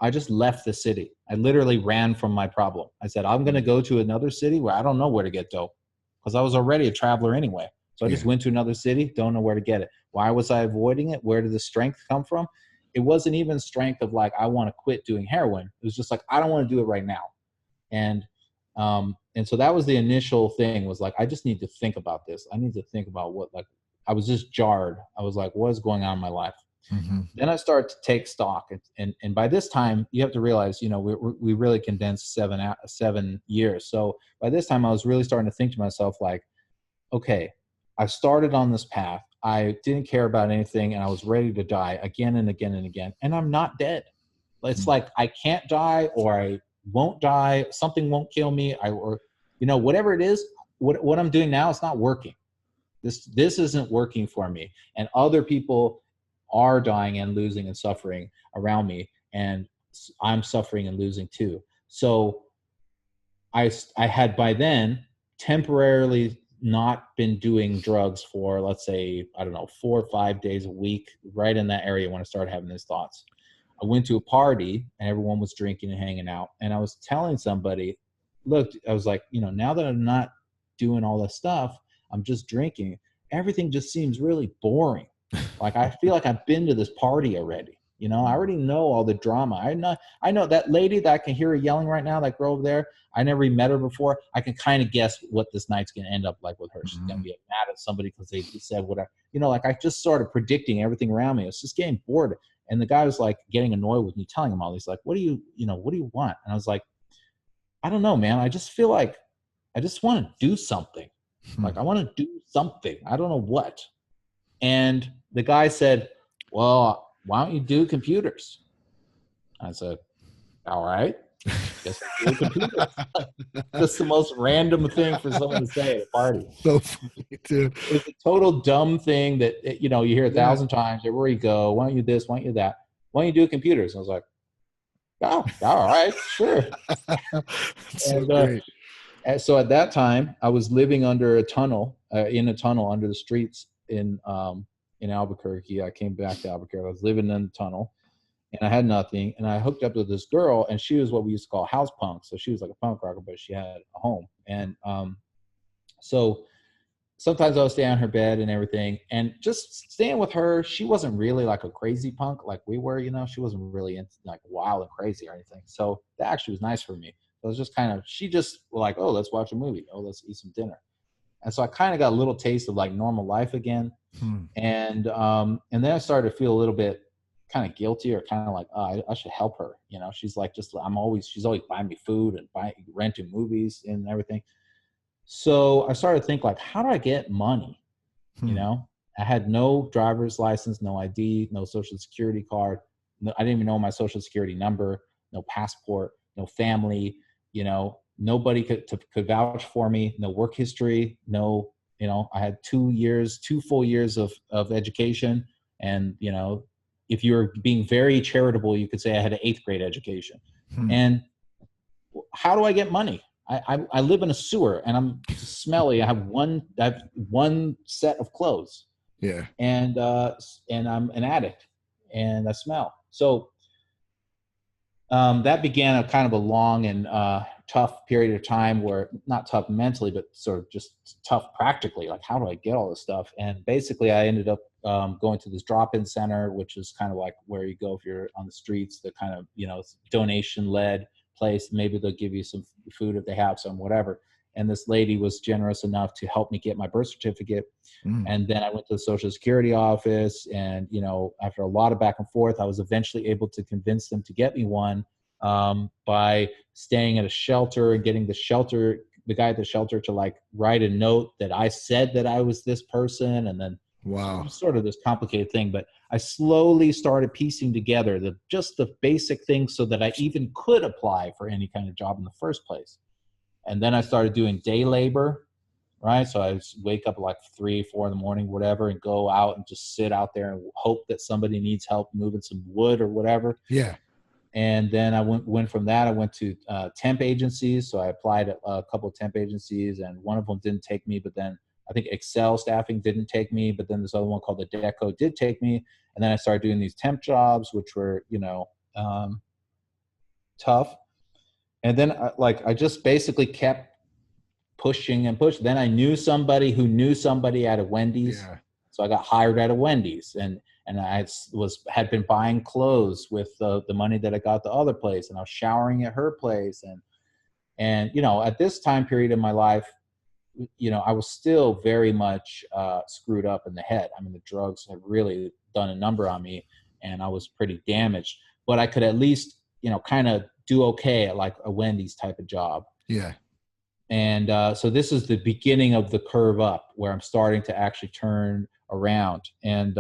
I just left the city. I literally ran from my problem. I said, I'm going to go to another city where I don't know where to get dope, because I was already a traveler anyway. So I just went to another city, don't know where to get it. Why was I avoiding it? Where did the strength come from? It wasn't even strength of like, I want to quit doing heroin. It was just like, I don't want to do it right now. And so that was the initial thing, was like, I just need to think about this. I need to think about what, like, I was just jarred. I was like, what is going on in my life? Then I started to take stock. And by this time, you have to realize, you know, we really condensed 7 years. So by this time, I was really starting to think to myself, like, okay, I started on this path. I didn't care about anything, and I was ready to die again and again and again. And I'm not dead. It's like, I can't die, or I won't die. Something won't kill me. Or, you know, whatever it is, what I'm doing now, it's not working. This isn't working for me. And other people are dying and losing and suffering around me, and I'm suffering and losing too. So I had by then temporarily not been doing drugs for, let's say, I don't know, 4 or 5 days a week, right in that area when I started having these thoughts. I went to a party and everyone was drinking and hanging out. And I was telling somebody, look, I was like, you know, now that I'm not doing all this stuff, I'm just drinking, everything just seems really boring. Like, I feel like I've been to this party already. You know, I already know all the drama. I know that lady that I can hear her yelling right now, that girl over there, I never even met her before. I can kind of guess what this night's going to end up like with her. She's going to be mad at somebody because they said whatever. You know, like, I just started predicting everything around me. I was just getting bored. And the guy was like getting annoyed with me telling him all these, like, what do you want? And I was like, I don't know, man. I just feel like I just want to do something. Like, I want to do something. I don't know what. And the guy said, well, why don't you do computers? I said, all right. Guess we'll do computers. Just the most random thing for someone to say at a party. So funny, dude. It's a total dumb thing that, you know, you hear 1,000 times everywhere you go. Why don't you this? Why don't you that? Why don't you do computers? And I was like, oh, all right, sure. So great. And so at that time, I was living under a tunnel, in a tunnel under the streets in Albuquerque. I came back to Albuquerque. I was living in the tunnel, and I had nothing. And I hooked up with this girl, and she was what we used to call house punk. So she was like a punk rocker, but she had a home. And so sometimes I would stay on her bed and everything. And just staying with her, she wasn't really like a crazy punk like we were, you know. She wasn't really into, like, wild and crazy or anything. So that actually was nice for me. It was just kind of, she just like, oh, let's watch a movie. Oh, let's eat some dinner. And so I kind of got a little taste of like normal life again. And then I started to feel a little bit kind of guilty, or kind of like, oh, I should help her. You know, she's like, she's always buying me food and renting movies and everything. So I started to think, like, how do I get money? You know, I had no driver's license, no ID, no social security card. No, I didn't even know my social security number, no passport, no family, you know, nobody could vouch for me, no work history, no I had 2 full years of education. And, if you're being very charitable, you could say I had an 8th grade education. And how do I get money? I live in a sewer and I'm smelly. I have one set of clothes. Yeah. And I'm an addict and I smell. So that began a kind of a long and tough period of time, where not tough mentally, but sort of just tough practically. Like, how do I get all this stuff? And basically I ended up going to this drop-in center, which is kind of like where you go if you're on the streets, the kind of, donation-led place. Maybe they'll give you some food if they have some, whatever. And this lady was generous enough to help me get my birth certificate. And then I went to the Social Security office, and, after a lot of back and forth, I was eventually able to convince them to get me one by staying at a shelter and getting the guy at the shelter to like write a note that I said that I was this person. And then wow, it was sort of this complicated thing, but I slowly started piecing together just the basic things so that I even could apply for any kind of job in the first place. And then I started doing day labor, right? So I wake up at like 3, 4 in the morning, whatever, and go out and just sit out there and hope that somebody needs help moving some wood or whatever. Yeah. And then I went from that. I went to temp agencies. So I applied at a couple of temp agencies, and one of them didn't take me. But then I think Excel Staffing didn't take me. But then this other one called the Deco did take me. And then I started doing these temp jobs, which were, tough. And then I just basically kept pushing and pushing. Then I knew somebody who knew somebody at a Wendy's. Yeah. So I got hired at a Wendy's, and I had been buying clothes with the money that I got the other place, and I was showering at her place. And at this time period in my life, I was still very much screwed up in the head. I mean, the drugs have really done a number on me, and I was pretty damaged, but I could at least, kind of do okay at like a Wendy's type of job. Yeah. And so this is the beginning of the curve up, where I'm starting to actually turn around. And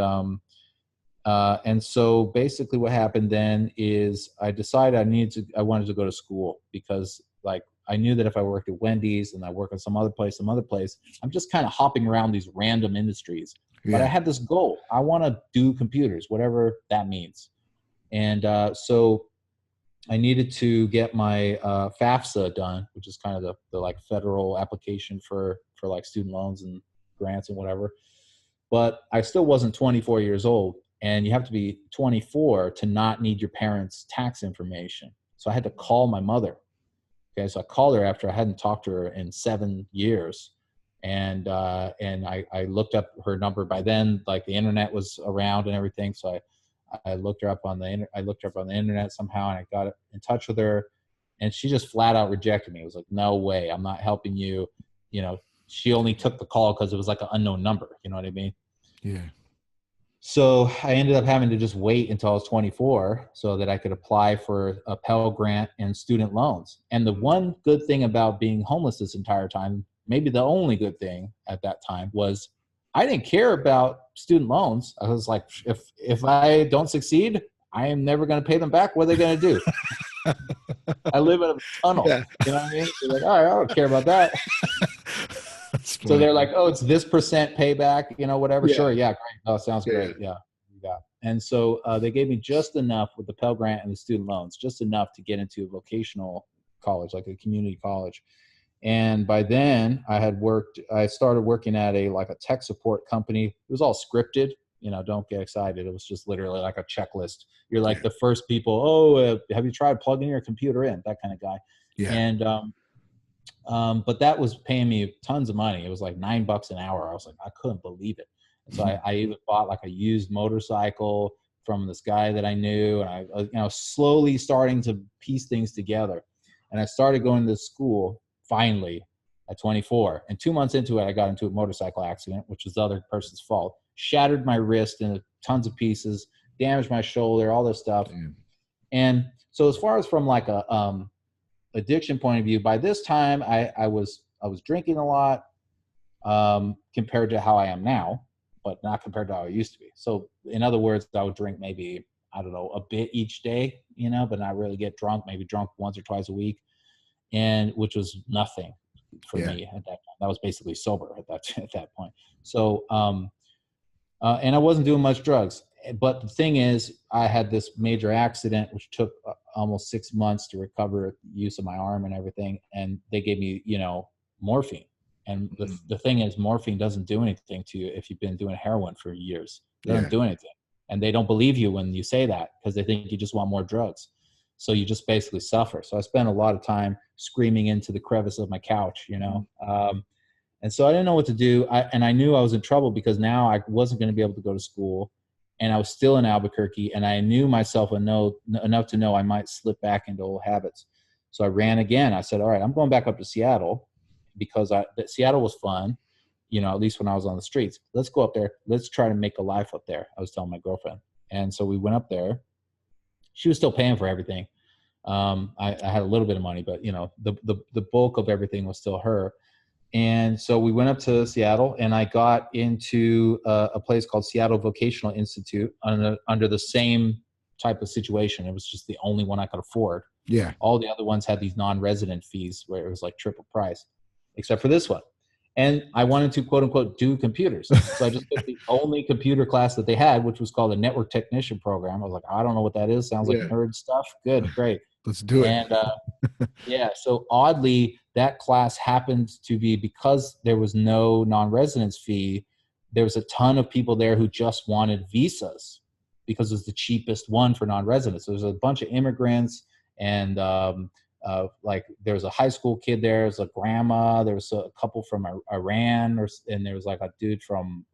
so basically what happened then is I decided I wanted to go to school, because like I knew that if I worked at Wendy's and I work at some other place, I'm just kind of hopping around these random industries. Yeah. But I had this goal. I want to do computers, whatever that means. And so I needed to get my FAFSA done, which is kind of the like federal application for like student loans and grants and whatever. But I still wasn't 24 years old, and you have to be 24 to not need your parents' tax information. So I had to call my mother. Okay, so I called her after I hadn't talked to her in 7 years, and I looked up her number. By then, like the internet was around and everything, so I looked her up on the internet somehow, and I got in touch with her, and she just flat out rejected me. It was like, no way, I'm not helping you. She only took the call because it was like an unknown number. You know what I mean? Yeah. So I ended up having to just wait until I was 24 so that I could apply for a Pell Grant and student loans. And the one good thing about being homeless this entire time, maybe the only good thing at that time, was I didn't care about student loans. I was like, if I don't succeed, I am never going to pay them back. What are they going to do? I live in a tunnel. Yeah. You know what I mean? They're like, all right, I don't care about that. So they're like, oh, it's this percent payback, whatever. Yeah. Sure. Yeah. Great. Oh, sounds great. Yeah. And so they gave me just enough with the Pell Grant and the student loans, just enough to get into a vocational college, like a community college. And by then I started working at a tech support company. It was all scripted, don't get excited. It was just literally like a checklist. You're like the first people, have you tried plugging your computer in? That kind of guy. Yeah. And, but that was paying me tons of money. It was like $9 an hour. I was like, I couldn't believe it. And so I even bought like a used motorcycle from this guy that I knew. And I was slowly starting to piece things together. And I started going to school finally at 24. And 2 months into it, I got into a motorcycle accident, which was the other person's fault. Shattered my wrist into tons of pieces, damaged my shoulder, all this stuff. Damn. And so as far as from like a addiction point of view, by this time I was drinking a lot compared to how I am now, but not compared to how I used to be. So in other words, I would drink maybe, I don't know, a bit each day, but not really get drunk, maybe drunk once or twice a week, and which was nothing for me at that time. that was basically sober at that point. So, and I wasn't doing much drugs. But the thing is, I had this major accident, which took almost 6 months to recover use of my arm and everything. And they gave me, morphine. And the thing is, morphine doesn't do anything to you if you've been doing heroin for years. It doesn't do anything. And they don't believe you when you say that because they think you just want more drugs. So you just basically suffer. So I spent a lot of time screaming into the crevice of my couch, and so I didn't know what to do. And I knew I was in trouble because now I wasn't going to be able to go to school. And I was still in Albuquerque. And I knew myself enough to know I might slip back into old habits. So I ran again. I said, all right, I'm going back up to Seattle because Seattle was fun, at least when I was on the streets. Let's go up there. Let's try to make a life up there, I was telling my girlfriend. And so we went up there. She was still paying for everything. I had a little bit of money, but the bulk of everything was still her. And so we went up to Seattle, and I got into a place called Seattle Vocational Institute under the same type of situation. It was just the only one I could afford. Yeah. All the other ones had these non-resident fees where it was like triple price, except for this one. And I wanted to, quote unquote, do computers. So I just took the only computer class that they had, which was called a network technician program. I was like, I don't know what that is. Sounds like nerd stuff. Good, great. Let's do it. And so oddly, that class happened to be, because there was no non-residence fee, there was a ton of people there who just wanted visas because it was the cheapest one for non-residents. So there was a bunch of immigrants, and like there was a high school kid there, there was a grandma, there was a couple from Iran, and there was like a dude from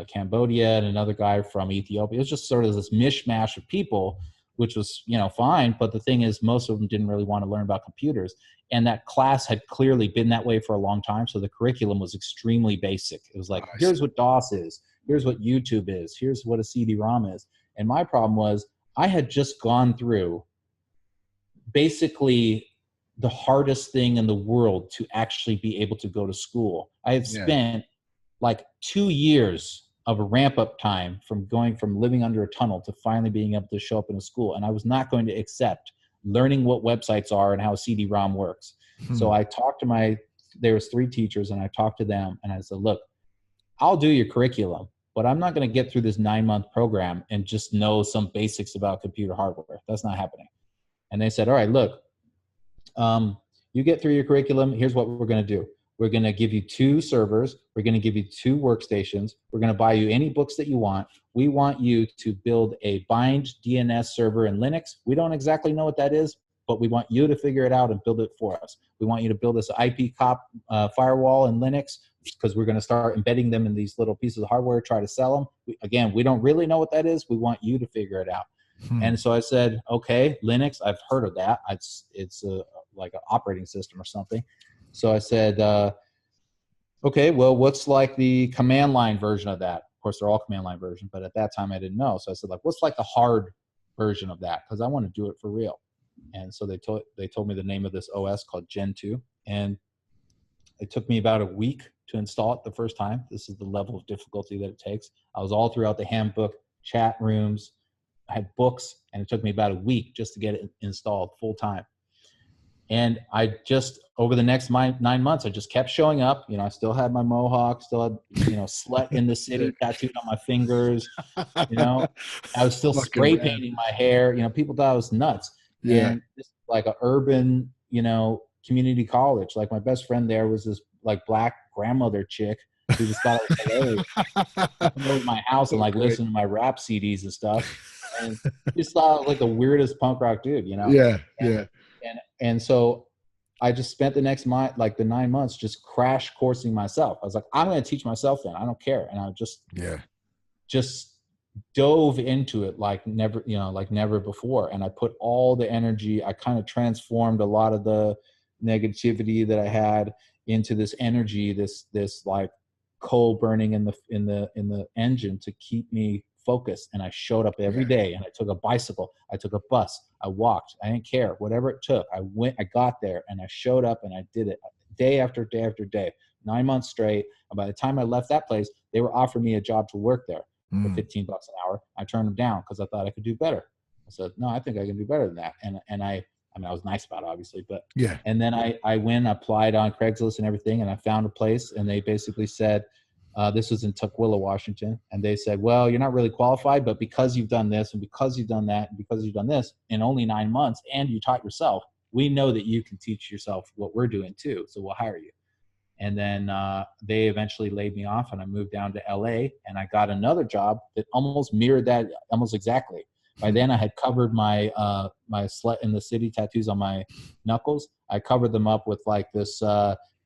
Cambodia and another guy from Ethiopia. It was just sort of this mishmash of people, which was, fine. But the thing is, most of them didn't really want to learn about computers. And that class had clearly been that way for a long time. So the curriculum was extremely basic. It was like, here's what DOS is. Here's what YouTube is. Here's what a CD-ROM is. And my problem was I had just gone through basically the hardest thing in the world to actually be able to go to school. I had spent like 2 years of a ramp up time from going from living under a tunnel to finally being able to show up in a school. And I was not going to accept learning what websites are and how a CD-ROM works. So I talked to there was 3 teachers, and I talked to them, and I said, look, I'll do your curriculum, but I'm not going to get through this 9-month program and just know some basics about computer hardware. That's not happening. And they said, all right, look, you get through your curriculum. Here's what we're going to do. We're going to give you 2 servers. We're going to give you 2 workstations. We're going to buy you any books that you want. We want you to build a bind DNS server in Linux. We don't exactly know what that is, but we want you to figure it out and build it for us. We want you to build this IP cop firewall in Linux, because we're going to start embedding them in these little pieces of hardware, try to sell them. Again, we don't really know what that is. We want you to figure it out. And so I said, okay, Linux, I've heard of that. It's like an operating system or something. So I said, okay, well, what's like the command line version of that? Of course, they're all command line version, but at that time I didn't know. So I said, like, what's like the hard version of that? Because I want to do it for real. And so they told me the name of this OS called Gen 2. And it took me about a week to install it the first time. This is the level of difficulty that it takes. I was all throughout the handbook, chat rooms. I had books, and it took me about a week just to get it installed full time. And I just, over the next 9 months, I just kept showing up. I still had my mohawk, still had, slut in the city tattooed on my fingers. I was still spray painting my hair. People thought I was nuts. Yeah. And this is like an urban, community college. Like my best friend there was this like black grandmother chick who just thought I was hilarious. Come over to my house and like listen to my rap CDs and stuff. And just thought I was like the weirdest punk rock dude, Yeah. And so I just spent the next the 9 months just crash coursing myself. I was like, I'm going to teach myself then. I don't care. And I just dove into it like never before. And I put all the energy. I kind of transformed a lot of the negativity that I had into this energy, this like coal burning in the engine to keep me focused. And I showed up every day, and I took a bicycle, I took a bus, I walked, I didn't care, whatever it took. I got there, and I showed up, and I did it day after day after day, 9 months straight. And by the time I left that place, they were offering me a job to work there for $15 an hour. I turned them down because I thought I could do better. I said, no, I think I can do better than that. And I I mean, I was nice about it, obviously, but Yeah. and then I went, applied on Craigslist and everything, and I found a place, and they basically said, this was in Tukwila, Washington, and they said, well, you're not really qualified, but because you've done this and because you've done that and because you've done this in only 9 months and you taught yourself, we know that you can teach yourself what we're doing too, so we'll hire you. And then they eventually laid me off, and I moved down to LA, and I got another job that almost mirrored that almost exactly. By then I had covered my my slut in the city tattoos on my knuckles. I covered them up with like this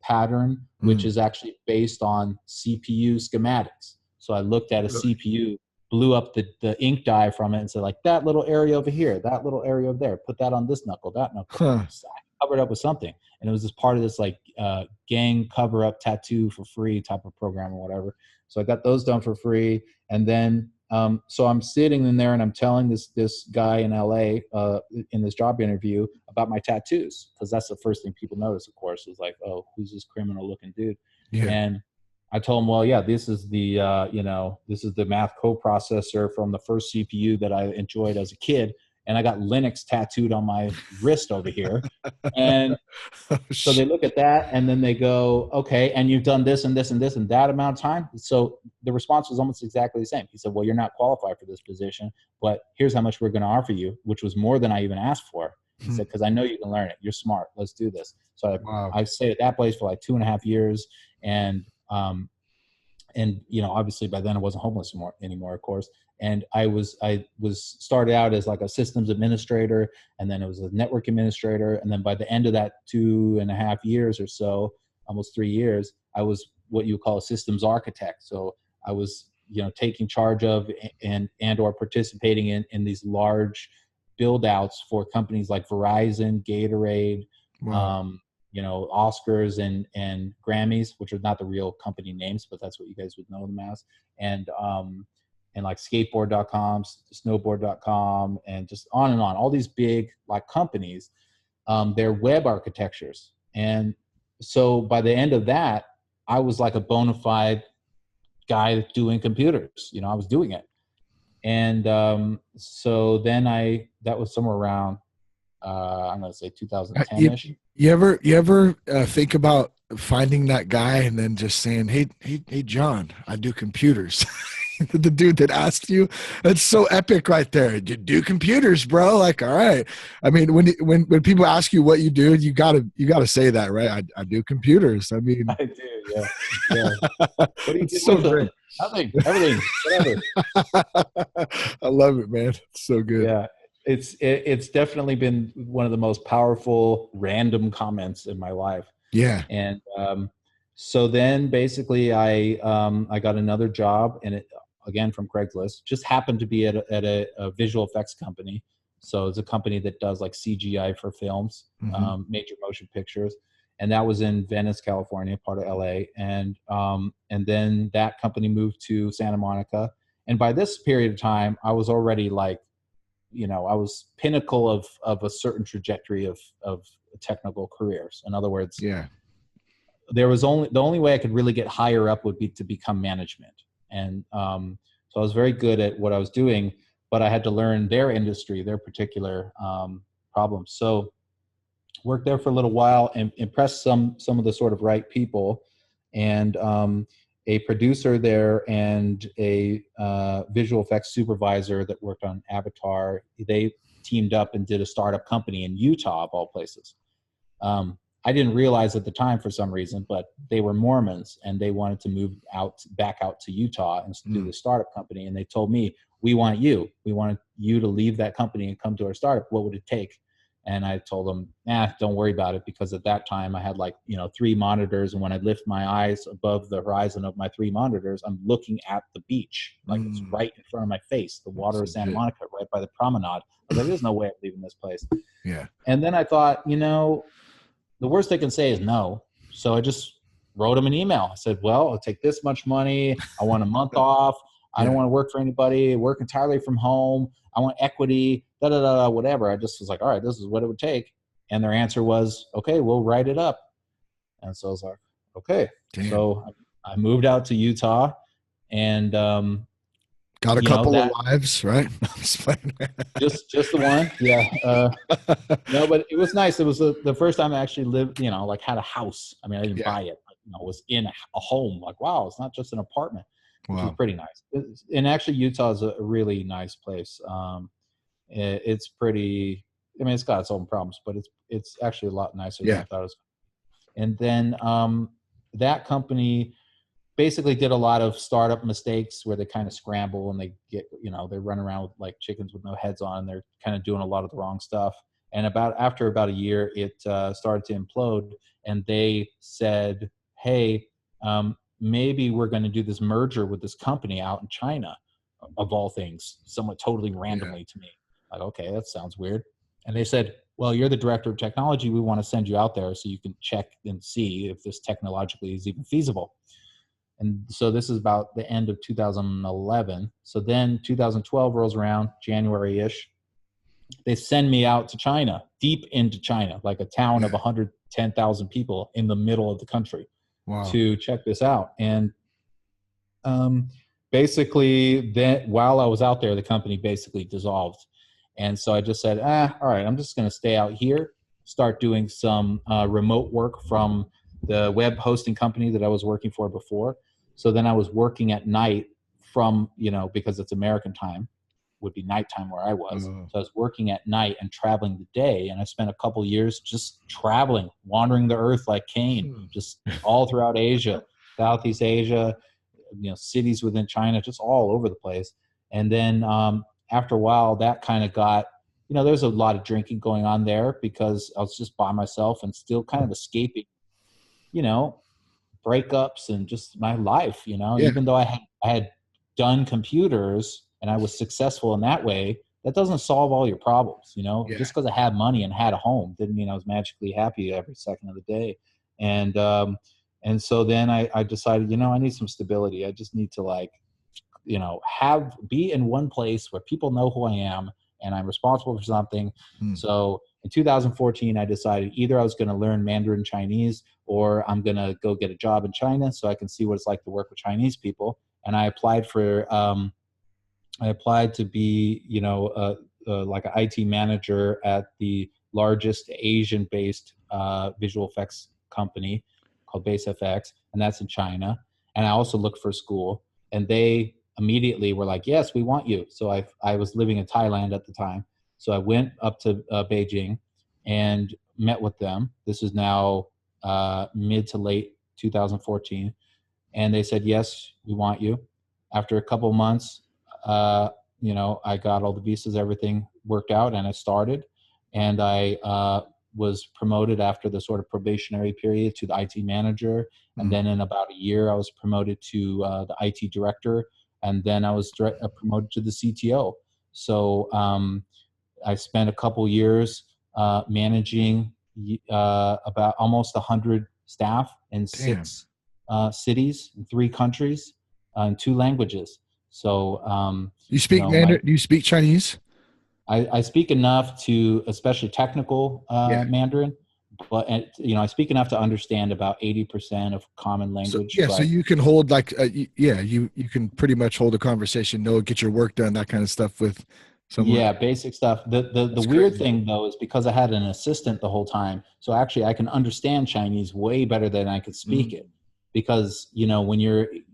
pattern, which is actually based on CPU schematics. So I looked at a CPU, blew up the ink dye from it, and said, like, that little area over here, that little area over there, put that on this knuckle, that knuckle. So I covered up with something. And it was just part of this like gang cover up tattoo for free type of program or whatever. So I got those done for free. And then, so I'm sitting in there and I'm telling this guy in LA in this job interview about my tattoos. Cause that's the first thing people notice, of course, is like, oh, who's this criminal looking dude? Yeah. And I told him, well, yeah, this is the, this is the math coprocessor from the first CPU that I enjoyed as a kid. And I got Linux tattooed on my wrist over here. And so they look at that and then they go, okay, and you've done this and this and this and that amount of time. So the response was almost exactly the same. He said, well, you're not qualified for this position, but here's how much we're going to offer you, which was more than I even asked for. He said, because I know you can learn it. You're smart. Let's do this. So I stayed at that place for like 2.5 years. And, obviously by then I wasn't homeless anymore, of course. And I was started out as like a systems administrator, and then it was a network administrator. And then by the end of that 2.5 years or so, almost 3 years, I was what you would call a systems architect. So I was, taking charge of and or participating in these large build outs for companies like Verizon, Gatorade, Oscars and Grammys, which are not the real company names, but that's what you guys would know them as. And like skateboard.com, snowboard.com, and just on and on, all these big like companies, they're web architectures. And so by the end of that, I was like a bona fide guy doing computers, I was doing it. And so then that was somewhere around, I'm going to say 2010-ish. You ever think about finding that guy and then just saying, hey, John, I do computers. The dude that asked you, that's so epic right there. You do computers, bro. Like, all right. I mean, when people ask you what you do, you gotta say that, right? I do computers. I mean, I do. Yeah. What do you do so with them? Nothing. Everything. Whatever. I love it, man. It's so good. Yeah. It's definitely been one of the most powerful random comments in my life. Yeah. And so then basically I got another job, and it, again, from Craigslist, just happened to be at a visual effects company. So it's a company that does like CGI for films, major motion pictures. And that was in Venice, California, part of LA. And then that company moved to Santa Monica. And by this period of time, I was already like, I was pinnacle of a certain trajectory of technical careers. In other words, there was the only way I could really get higher up would be to become management. And so I was very good at what I was doing, but I had to learn their industry, their particular problems. So worked there for a little while and impressed some of the sort of right people. And a producer there and a visual effects supervisor that worked on Avatar, they teamed up and did a startup company in Utah, of all places. I didn't realize at the time for some reason, but they were Mormons and they wanted to move back out to Utah and do the startup company. And they told me, we want you to leave that company and come to our startup. What would it take? And I told them, don't worry about it. Because at that time I had 3 monitors. And when I lift my eyes above the horizon of my 3 monitors, I'm looking at the beach. Like it's right in front of my face, the water of Santa Monica, right by the promenade. I was like, there's no way I'm leaving this place. Yeah. And then I thought, the worst they can say is no. So I just wrote them an email. I said, well, I'll take this much money. I want a month off. I don't want to work for anybody, work entirely from home. I want equity, whatever. I just was like, all right, this is what it would take. And their answer was, okay, we'll write it up. And so I was like, okay. Damn. So I moved out to Utah, and Got a you know, couple of that wives, right? just the one. Yeah. No, but it was nice. It was the first time I actually lived, you know, like had a house. I mean, I didn't Yeah. buy it. But, you know, was in a home. Like, wow, it's not just an apartment, which was Wow. pretty nice. And actually, Utah is a really nice place. It's pretty. I mean, it's got its own problems, but it's actually a lot nicer than Yeah. I thought it was. And then that company basically did a lot of startup mistakes where they kind of scramble and they get, you know, they run around with like chickens with no heads on. And they're kind of doing a lot of the wrong stuff. And after about a year, it started to implode. And they said, "Hey, maybe we're going to do this merger with this company out in China, of all things, somewhat totally randomly to me." Like, okay, that sounds weird. And they said, "Well, you're the director of technology. We want to send you out there so you can check and see if this technologically is even feasible." And so this is about the end of 2011. So then 2012 rolls around, January-ish. They send me out to China, deep into China, like a town of 110,000 people in the middle of the country, Wow. to check this out. And basically, then while I was out there, the company basically dissolved. And so I just said, all right, I'm just going to stay out here, start doing some remote work from the web hosting company that I was working for before. So then I was working at night from, you know, because it's American time, would be nighttime where I was. So I was working at night and traveling the day. And I spent a couple years just traveling, wandering the earth like Cain, just all throughout Asia, Southeast Asia, you know, cities within China, just all over the place. And then after a while, that kind of got, you know, there's a lot of drinking going on there because I was just by myself and still kind of escaping, you know, breakups and just my life, you know. Yeah. Even though I had done computers and I was successful in that way, that doesn't solve all your problems, you know. Yeah. Just because I had money and had a home didn't mean I was magically happy every second of the day. And so then I decided, you know, I need some stability. I just need to, like, you know, be in one place where people know who I am and I'm responsible for something. So in 2014, I decided either I was going to learn Mandarin Chinese or I'm going to go get a job in China so I can see what it's like to work with Chinese people. And I applied to be, you know, like an IT manager at the largest Asian-based visual effects company called Base FX, and that's in China. And I also looked for school, and they immediately were like, "Yes, we want you." So I was living in Thailand at the time, so I went up to Beijing and met with them. This is now mid to late 2014, and they said, "Yes, we want you." After a couple months, you know, I got all the visas, everything worked out, and I started, and I was promoted after the sort of probationary period to the IT manager, and then in about a year, I was promoted to the IT director, and then I was promoted to the CTO. So I spent a couple years managing about almost 100 staff in 6 cities, in 3 countries, in 2 languages. So You speak Mandarin? Do you speak Chinese? I speak enough to, especially technical Mandarin, but you know, I speak enough to understand about 80% of common language. So you can hold like you can pretty much hold a conversation, get your work done, that kind of stuff with someone. Yeah, basic stuff. The weird thing though is because I had an assistant the whole time, so actually I can understand Chinese way better than I could speak it. Because, you know, when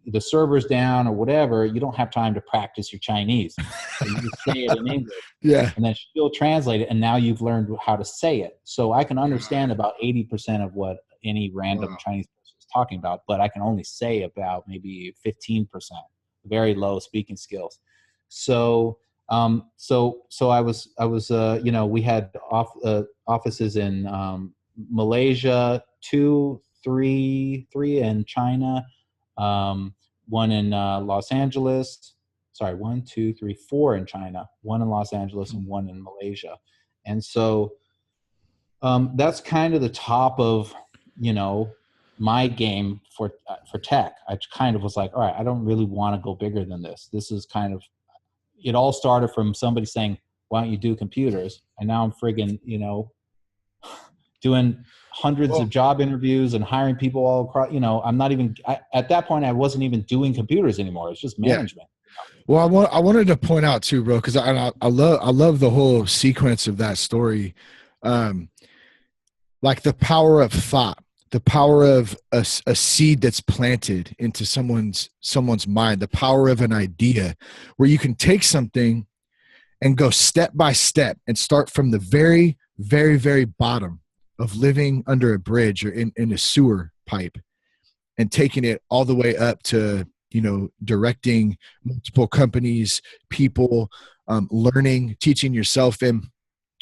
the server's down or whatever, you don't have time to practice your Chinese. So you just say it in English. Yeah. And then she'll translate it, and now you've learned how to say it. So I can understand about 80% of what any random Chinese person is talking about, but I can only say about maybe 15%. Very low speaking skills. So so I was you know, we had offices in Malaysia, 3 in China, 1 in Los Angeles. Sorry, 1, 2, 3, 4 in China, 1 in Los Angeles, and 1 in Malaysia. And so that's kind of the top of, you know, my game for tech. I kind of was like, all right, I don't really want to go bigger than this. This is kind of, it all started from somebody saying, "Why don't you do computers?" And now I'm friggin', you know, doing hundreds of job interviews and hiring people all across. You know, I'm not even at that point. I wasn't even doing computers anymore. It's just management. Well, I wanted to point out too, bro, because I love the whole sequence of that story, um, like the power of thought, the power of a seed that's planted into someone's mind, the power of an idea, where you can take something and go step by step and start from the very, very, very bottom of living under a bridge or in a sewer pipe, and taking it all the way up to, directing multiple companies, people, learning, teaching yourself. And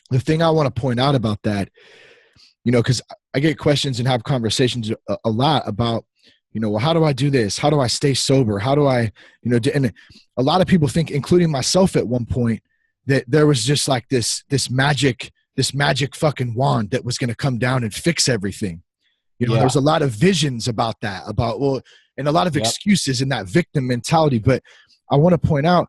the thing I want to point out about that, because I get questions and have conversations a lot about, well, how do I do this? How do I stay sober? How do I, and a lot of people think, including myself at one point, that there was just like this magic fucking wand that was going to come down and fix everything. There was a lot of visions about that, and a lot of excuses in that victim mentality. But I want to point out,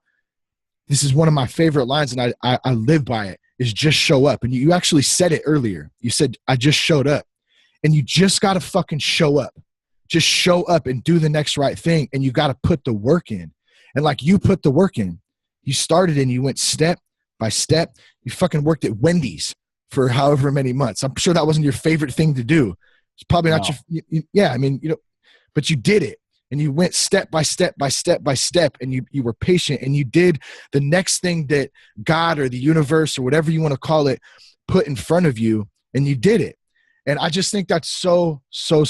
this is one of my favorite lines, and I live by it, is just show up. And you actually said it earlier. You said, I just showed up. And you just got to fucking show up. Just show up and do the next right thing. And you got to put the work in. And like you put the work in. You started and you went step by step. You fucking worked at Wendy's for however many months. I'm sure that wasn't your favorite thing to do. It's probably not but you did it. And you went step by step by step by step, and you were patient, and you did the next thing that God or the universe or whatever you want to call it put in front of you, and you did it. And I just think that's so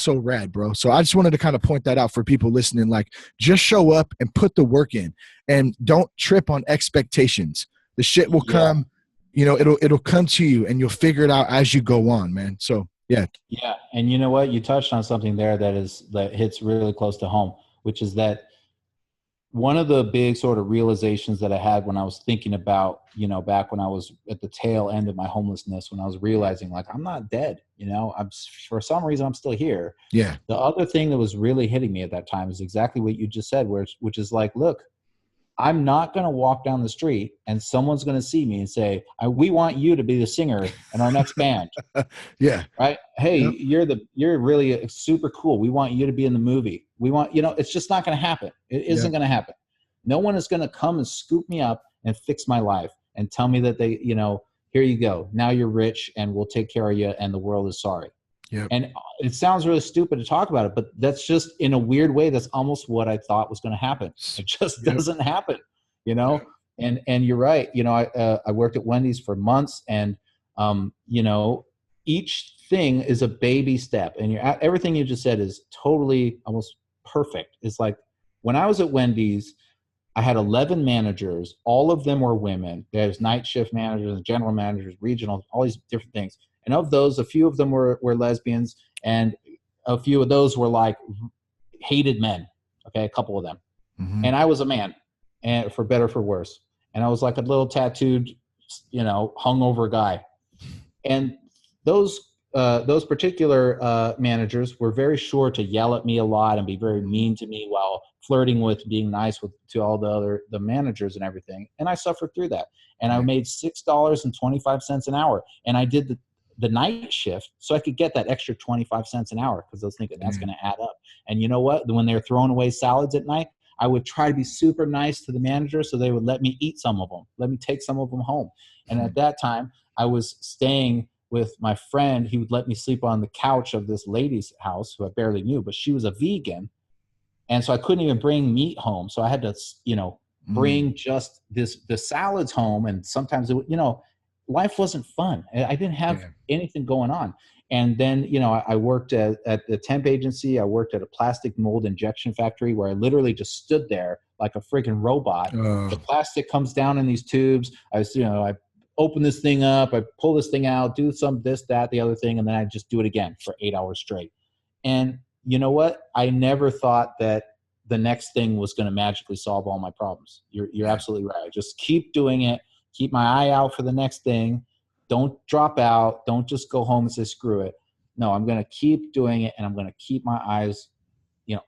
rad, bro. So I just wanted to kind of point that out for people listening. Like, just show up and put the work in, and don't trip on expectations. The shit will come, it'll come to you, and you'll figure it out as you go on, man. So yeah. Yeah. And you know what? You touched on something there that hits really close to home, which is that one of the big sort of realizations that I had when I was thinking about, back when I was at the tail end of my homelessness, when I was realizing, like, I'm not dead, for some reason I'm still here. Yeah. The other thing that was really hitting me at that time is exactly what you just said, which is like, look, I'm not going to walk down the street and someone's going to see me and say, we want you to be the singer in our next band. Yeah. Right. Hey, you're really super cool. We want you to be in the movie. We want, it's just not going to happen. It isn't going to happen. No one is going to come and scoop me up and fix my life and tell me that they, here you go. Now you're rich and we'll take care of you and the world is sorry. Yep. And it sounds really stupid to talk about it, but that's just, in a weird way, that's almost what I thought was going to happen. It just doesn't happen, And you're right. I worked at Wendy's for months, and each thing is a baby step. And everything you just said is totally almost perfect. It's like, when I was at Wendy's, I had 11 managers. All of them were women. There's night shift managers, general managers, regional, all these different things. And of those, a few of them were lesbians, and a few of those were like hated men. Okay, a couple of them. Mm-hmm. And I was a man, and for better for worse. And I was like a little tattooed, hungover guy. And those particular managers were very sure to yell at me a lot and be very mean to me while flirting with being nice to all the managers and everything. And I suffered through that. And I made $6.25 an hour. And I did the night shift so I could get that extra 25 cents an hour, because I was thinking that's going to add up. And you know what? When they were throwing away salads at night, I would try to be super nice to the manager so they would let me eat some of them, let me take some of them home. And at that time, I was staying with my friend. He would let me sleep on the couch of this lady's house who I barely knew, but she was a vegan. And so I couldn't even bring meat home. So I had to, bring just the salads home. And sometimes, life wasn't fun. I didn't have anything going on. And then, I worked at the temp agency. I worked at a plastic mold injection factory where I literally just stood there like a freaking robot. The plastic comes down in these tubes. I open this thing up, I pull this thing out, do some this, that, the other thing, and then I just do it again for 8 hours straight. And you know what? I never thought that the next thing was going to magically solve all my problems. You're absolutely right. Just keep doing it. Keep my eye out for the next thing. Don't drop out. Don't just go home and say, screw it. No, I'm going to keep doing it, and I'm going to keep my eyes,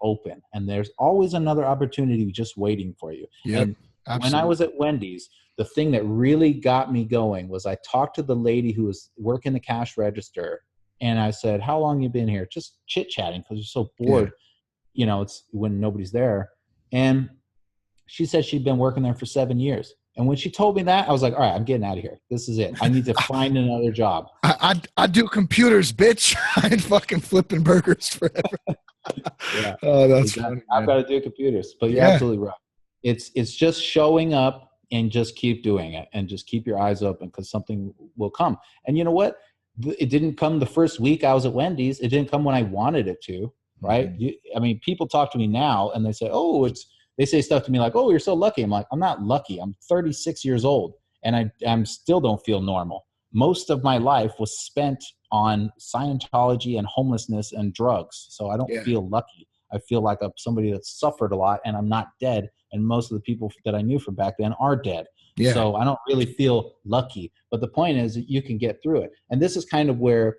open. And there's always another opportunity just waiting for you. Yep, and absolutely. When I was at Wendy's, the thing that really got me going was I talked to the lady who was working the cash register, and I said, how long you been here? Just chit-chatting, because you're so bored. It's when nobody's there. And she said she'd been working there for 7 years. And when she told me that, I was like, all right, I'm getting out of here. This is it. I need to find another job. I do computers, bitch. I ain't fucking flipping burgers forever. Yeah. Oh, that's funny, man. I've got to do computers, but you're absolutely right. It's just showing up and just keep doing it and just keep your eyes open, because something will come. And you know what? It didn't come the first week I was at Wendy's. It didn't come when I wanted it to, right? I mean, people talk to me now and they say, they say stuff to me like, oh, you're so lucky. I'm like, I'm not lucky. I'm 36 years old and I'm still don't feel normal. Most of my life was spent on Scientology and homelessness and drugs. So I don't feel lucky. I feel like I'm somebody that's suffered a lot and I'm not dead. And most of the people that I knew from back then are dead. Yeah. So I don't really feel lucky. But the point is that you can get through it. And this is kind of where,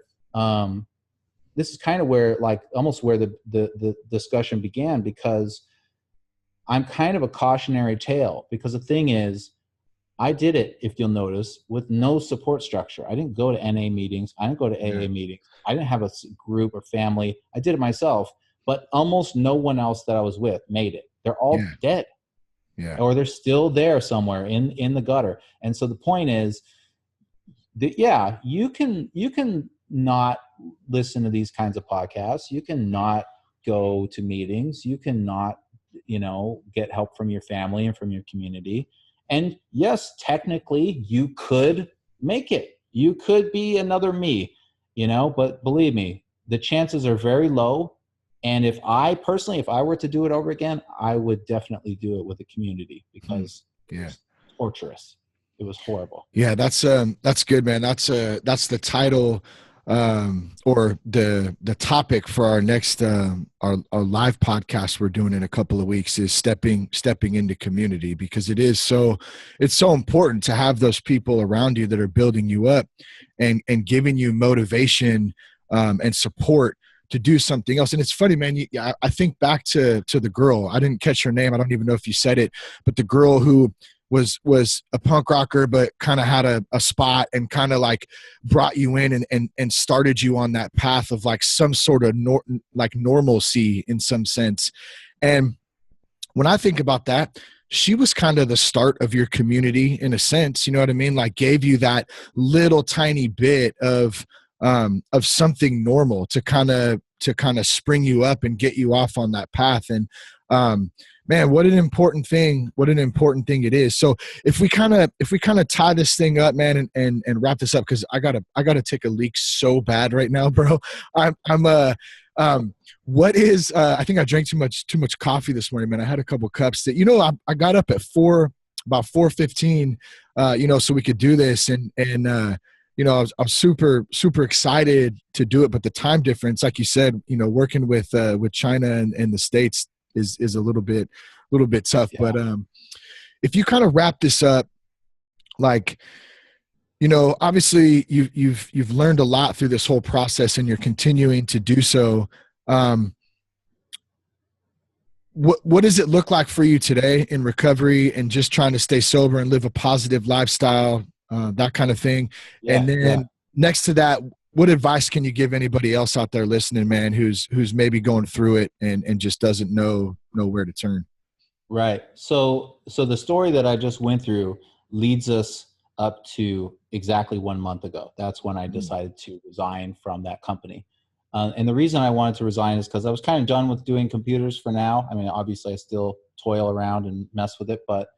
like almost where the discussion began, because I'm kind of a cautionary tale, because the thing is, I did it, if you'll notice, with no support structure. I didn't go to NA meetings. I didn't go to AA meetings. I didn't have a group or family. I did it myself, but almost no one else that I was with made it. They're all dead. Yeah. Or they're still there somewhere in the gutter. And so the point is that, you can not listen to these kinds of podcasts. You can not go to meetings. You can not, get help from your family and from your community. And yes, technically you could make it. You could be another me, but believe me, the chances are very low. And if I were to do it over again, I would definitely do it with a community, because it was torturous. It was horrible. Yeah, that's good, man. That's the title, or the topic for our next our live podcast we're doing in a couple of weeks is stepping into community, because it's so important to have those people around you that are building you up and giving you motivation and support to do something else. And it's funny, man. I think back to the girl. I didn't catch her name. I don't even know if you said it, but the girl who was a punk rocker, but kind of had a spot and kind of like brought you in and started you on that path of like some sort of normalcy in some sense. And when I think about that, she was kind of the start of your community in a sense, you know what I mean? Like gave you that little tiny bit of something normal to kind of spring you up and get you off on that path. And man, what an important thing it is. So if we kind of tie this thing up, man, and wrap this up, because I gotta take a leak so bad right now, bro. What is I think I drank too much coffee this morning, man. I had a couple cups that I got up at about 4:15 so we could do this, and I was super, super excited to do it, but the time difference, like you said, working with China and the States is a little bit tough. Yeah. But if you kind of wrap this up, like, obviously you've learned a lot through this whole process, and you're continuing to do so. What does it look like for you today in recovery and just trying to stay sober and live a positive lifestyle? That kind of thing. Yeah, and then next to that, what advice can you give anybody else out there listening, man, who's maybe going through it and just doesn't know where to turn? Right. So the story that I just went through leads us up to exactly 1 month ago. That's when I decided to resign from that company. And the reason I wanted to resign is because I was kind of done with doing computers for now. I mean, obviously I still toil around and mess with it, but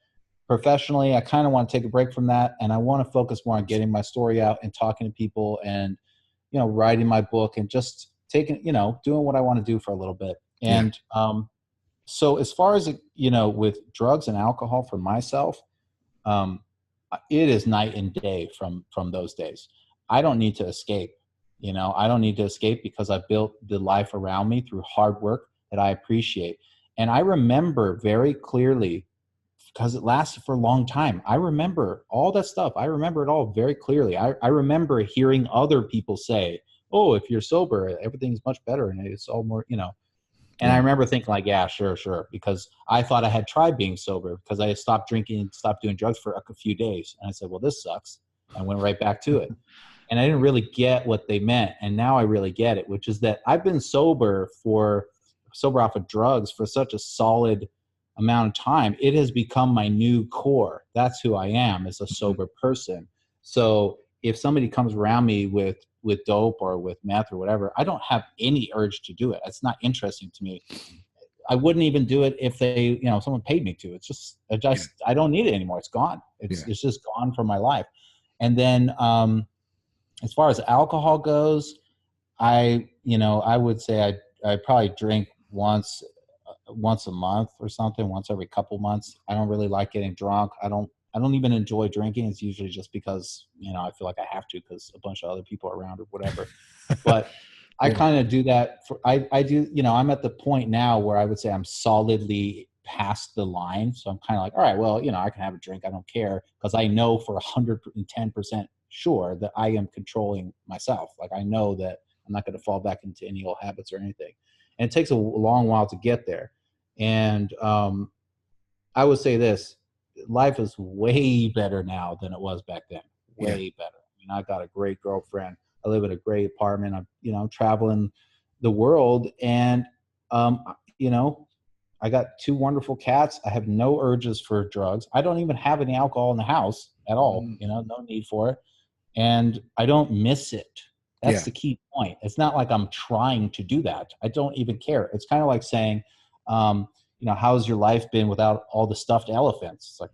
professionally, I kind of want to take a break from that, and I want to focus more on getting my story out and talking to people and, writing my book and just taking, doing what I want to do for a little bit. And so as far as, with drugs and alcohol for myself, it is night and day from those days. I don't need to escape. I don't need to escape because I built the life around me through hard work that I appreciate. And I remember very clearly, because it lasted for a long time. I remember all that stuff. I remember it all very clearly. I remember hearing other people say, oh, if you're sober, everything's much better and it's all more, And I remember thinking like, yeah, sure. Because I thought I had tried being sober because I stopped drinking, stopped doing drugs for a few days. And I said, well, this sucks. I went right back to it. And I didn't really get what they meant. And now I really get it, which is that I've been sober off of drugs for such a solid amount of time, it has become my new core. That's who I am as a sober person. So if somebody comes around me with dope or with meth or whatever, I don't have any urge to do it. It's not interesting to me. I wouldn't even do it if they, someone paid me to. It's just, I don't need it anymore. It's gone. It's just gone from my life. And then as far as alcohol goes, I would say I probably drink once a month or something, once every couple months. I don't really like getting drunk. I don't even enjoy drinking. It's usually just because, I feel like I have to because a bunch of other people are around or whatever. But I kind of do that I do, I'm at the point now where I would say I'm solidly past the line. So I'm kind of like, all right, well, I can have a drink. I don't care, because I know for 110% sure that I am controlling myself. Like, I know that I'm not going to fall back into any old habits or anything. And it takes a long while to get there. And I would say this, life is way better now than it was back then. Way better. I got a great girlfriend. I live in a great apartment. I'm traveling the world, and I got 2 wonderful cats. I have no urges for drugs. I don't even have any alcohol in the house at all. No need for it, and I don't miss it. That's the key point. It's not like I'm trying to do that. I don't even care. It's kind of like saying, how's your life been without all the stuffed elephants? It's like,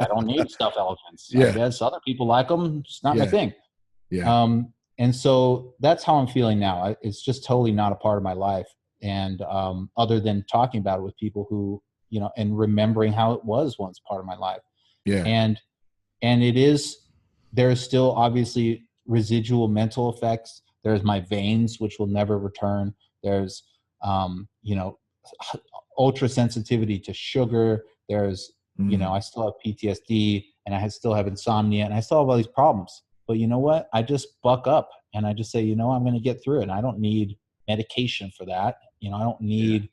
I don't need stuffed elephants. I guess other people like them. It's not my thing. And so that's how I'm feeling now. It's just totally not a part of my life. And other than talking about it with people who, and remembering how it was once part of my life. And there is still obviously residual mental effects. There's my veins, which will never return. There's, ultra sensitivity to sugar. There's, I still have PTSD, and I still have insomnia, and I still have all these problems. But you know what? I just buck up and I just say, I'm going to get through it. And I don't need medication for that. I don't need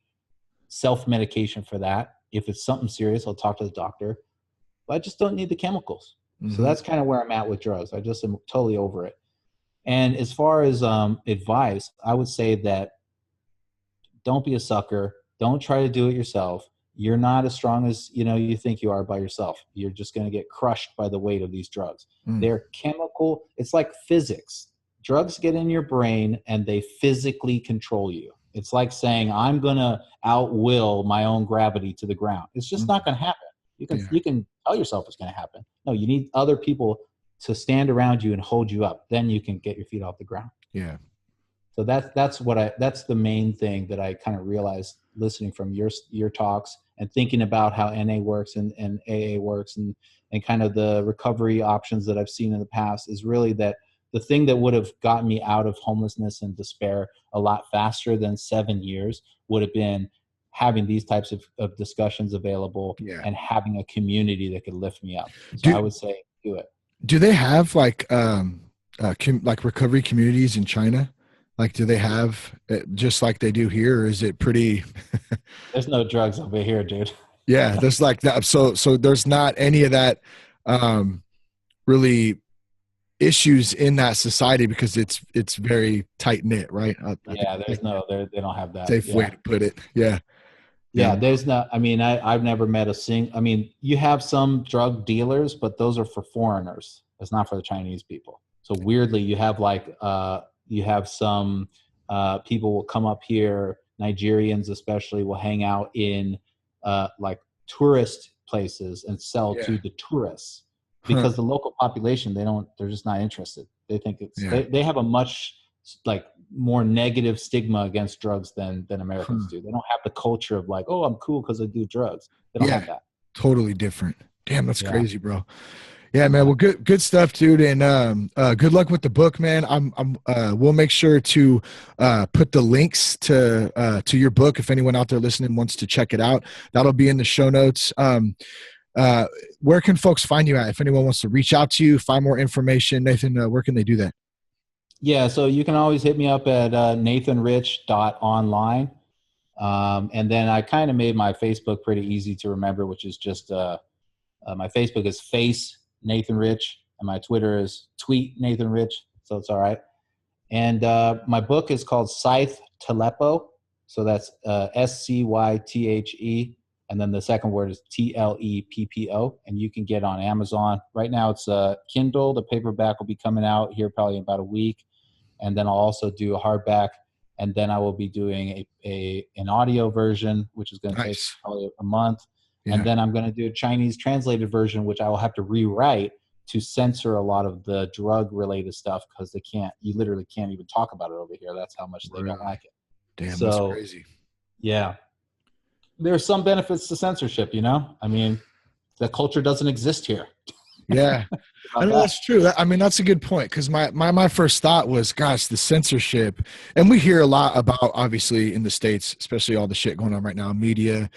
self-medication for that. If it's something serious, I'll talk to the doctor. But I just don't need the chemicals. So that's kind of where I'm at with drugs. I just am totally over it. And as far as advice, I would say that don't be a sucker. Don't try to do it yourself. You're not as strong as you think you are by yourself. You're just going to get crushed by the weight of these drugs. They're chemical. It's like physics. Drugs get in your brain and they physically control you. It's like saying, I'm going to outwill my own gravity to the ground. It's just not going to happen. You can tell yourself it's going to happen. No, you need other people to stand around you and hold you up. Then you can get your feet off the ground. Yeah. So that's the main thing that I kind of realized listening from your talks and thinking about how NA works and AA works and kind of the recovery options that I've seen in the past is really that the thing that would have gotten me out of homelessness and despair a lot faster than 7 years would have been having these types of discussions available and having a community that could lift me up. So I would say do it. Do they have like recovery communities in China? Like, do they have it just like they do here, or is it pretty? There's no drugs over here, dude. Yeah, there's like that. So there's not any of that really issues in that society because it's very tight knit, right? They don't have that. Safe way to put it. Yeah. Yeah, there's not. I mean, I've never met you have some drug dealers, but those are for foreigners. It's not for the Chinese people. So weirdly, you have some people will come up here, Nigerians especially, will hang out in like tourist places and sell to the tourists because the local population, they're just not interested. They think they have a much more negative stigma against drugs than Americans do. They don't have the culture of like, oh, I'm cool because I do drugs. They don't have that. Totally different. Damn, that's crazy, bro. Yeah, man. Well, good stuff, dude. And good luck with the book, man. We'll make sure to put the links to your book if anyone out there listening wants to check it out. That'll be in the show notes. Where can folks find you at? If anyone wants to reach out to you, find more information, Nathan, where can they do that? Yeah, so you can always hit me up at nathanrich.online. And then I kind of made my Facebook pretty easy to remember, which is just my Facebook is Face Nathan Rich, and my Twitter is Tweet Nathan Rich, so it's all right. And my book is called Scythe Tleppo, so that's SCYTHE And then the second word is Tleppo, and you can get on Amazon. Right now it's a Kindle. The paperback will be coming out here probably in about a week. And then I'll also do a hardback. And then I will be doing an audio version, which is going to take probably a month. Yeah. And then I'm going to do a Chinese translated version, which I will have to rewrite to censor a lot of the drug related stuff, because you literally can't even talk about it over here. That's how much they don't like it. Damn, that's crazy. Yeah. There's some benefits to censorship, I mean, the culture doesn't exist here. Yeah. I know that's true. I mean, that's a good point, because my first thought was, gosh, the censorship. And we hear a lot about, obviously, in the States, especially all the shit going on right now, media,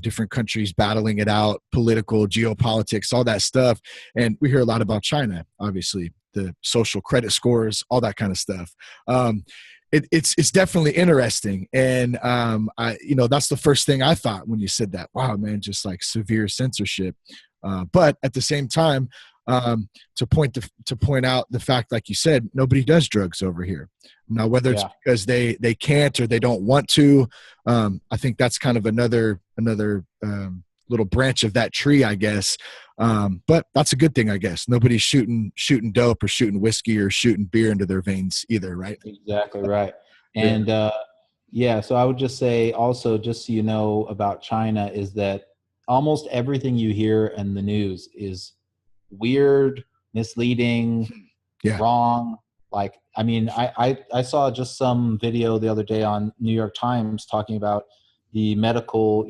different countries battling it out, political, geopolitics, all that stuff. And we hear a lot about China, obviously, the social credit scores, all that kind of stuff. It's definitely interesting. And, that's the first thing I thought when you said that. Wow, man, just like severe censorship. But at the same time, to point out the fact, like you said, nobody does drugs over here. Now, whether it's because they can't or they don't want to, I think that's kind of another little branch of that tree, I guess. But that's a good thing, I guess. Nobody's shooting dope or shooting whiskey or shooting beer into their veins either, right? Exactly right. And so I would just say also, just so you know about China, is that almost everything you hear in the news is weird, misleading, wrong. Like, I mean, I saw just some video the other day on New York Times talking about the medical,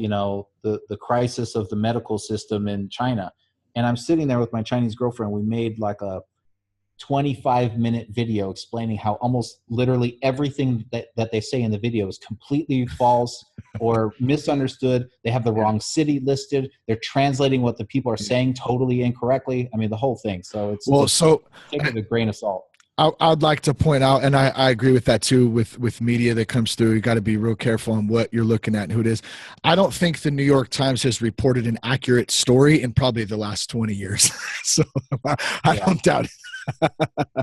the crisis of the medical system in China. And I'm sitting there with my Chinese girlfriend. We made like a 25-minute video explaining how almost literally everything that they say in the video is completely false or misunderstood. They have the wrong city listed. They're translating what the people are saying totally incorrectly. I mean, the whole thing. So it's take it with a grain of salt. I'd like to point out, and I agree with that too, with media that comes through, you got to be real careful on what you're looking at and who it is. I don't think the New York Times has reported an accurate story in probably the last 20 years. So I don't doubt it.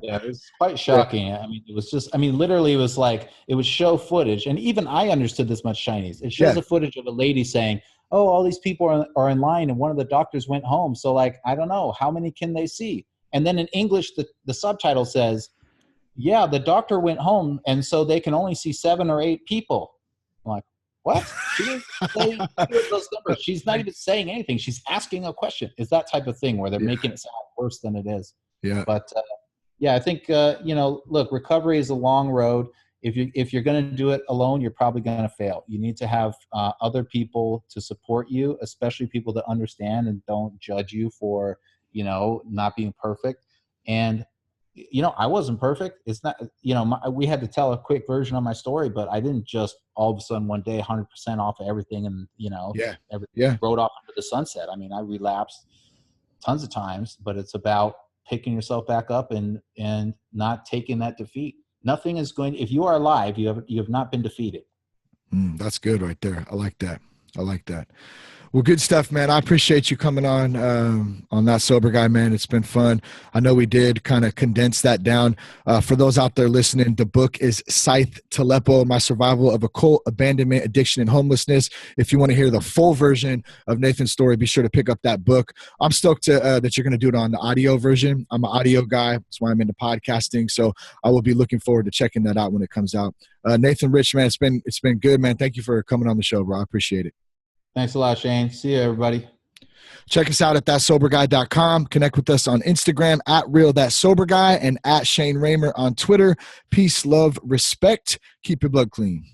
Yeah, it was quite shocking. I mean, it was just, literally it was like, it would show footage, and even I understood this much Chinese. It shows a footage of a lady saying, oh, all these people are in line and one of the doctors went home. So like, I don't know, how many can they see? And then in English, the subtitle says, yeah, the doctor went home, and so they can only see 7 or 8 people. I'm like, what? She didn't say those numbers. She's not even saying anything. She's asking a question. It's that type of thing where they're making it sound worse than it is. Yeah. But I think, look, recovery is a long road. If you're going to do it alone, you're probably going to fail. You need to have other people to support you, especially people that understand and don't judge you for, not being perfect. And, I wasn't perfect. It's not, we had to tell a quick version of my story, but I didn't just all of a sudden one day 100% off of everything and, everything rode off into the sunset. I mean, I relapsed tons of times, but it's about picking yourself back up and not taking that defeat. Nothing is going, if you are alive, you have not been defeated. That's good right there. I like that. Well, good stuff, man. I appreciate you coming on That Sober Guy, man. It's been fun. I know we did kind of condense that down. For those out there listening, the book is Scythe Tleppo, My Survival of Occult, Abandonment, Addiction, and Homelessness. If you want to hear the full version of Nathan's story, be sure to pick up that book. I'm stoked that you're going to do it on the audio version. I'm an audio guy. That's why I'm into podcasting. So I will be looking forward to checking that out when it comes out. Nathan Rich, man, it's been good, man. Thank you for coming on the show, bro. I appreciate it. Thanks a lot, Shane. See you, everybody. Check us out at thatsoberguy.com. Connect with us on Instagram at RealThatSoberGuy and at Shane Raymer on Twitter. Peace, love, respect. Keep your blood clean.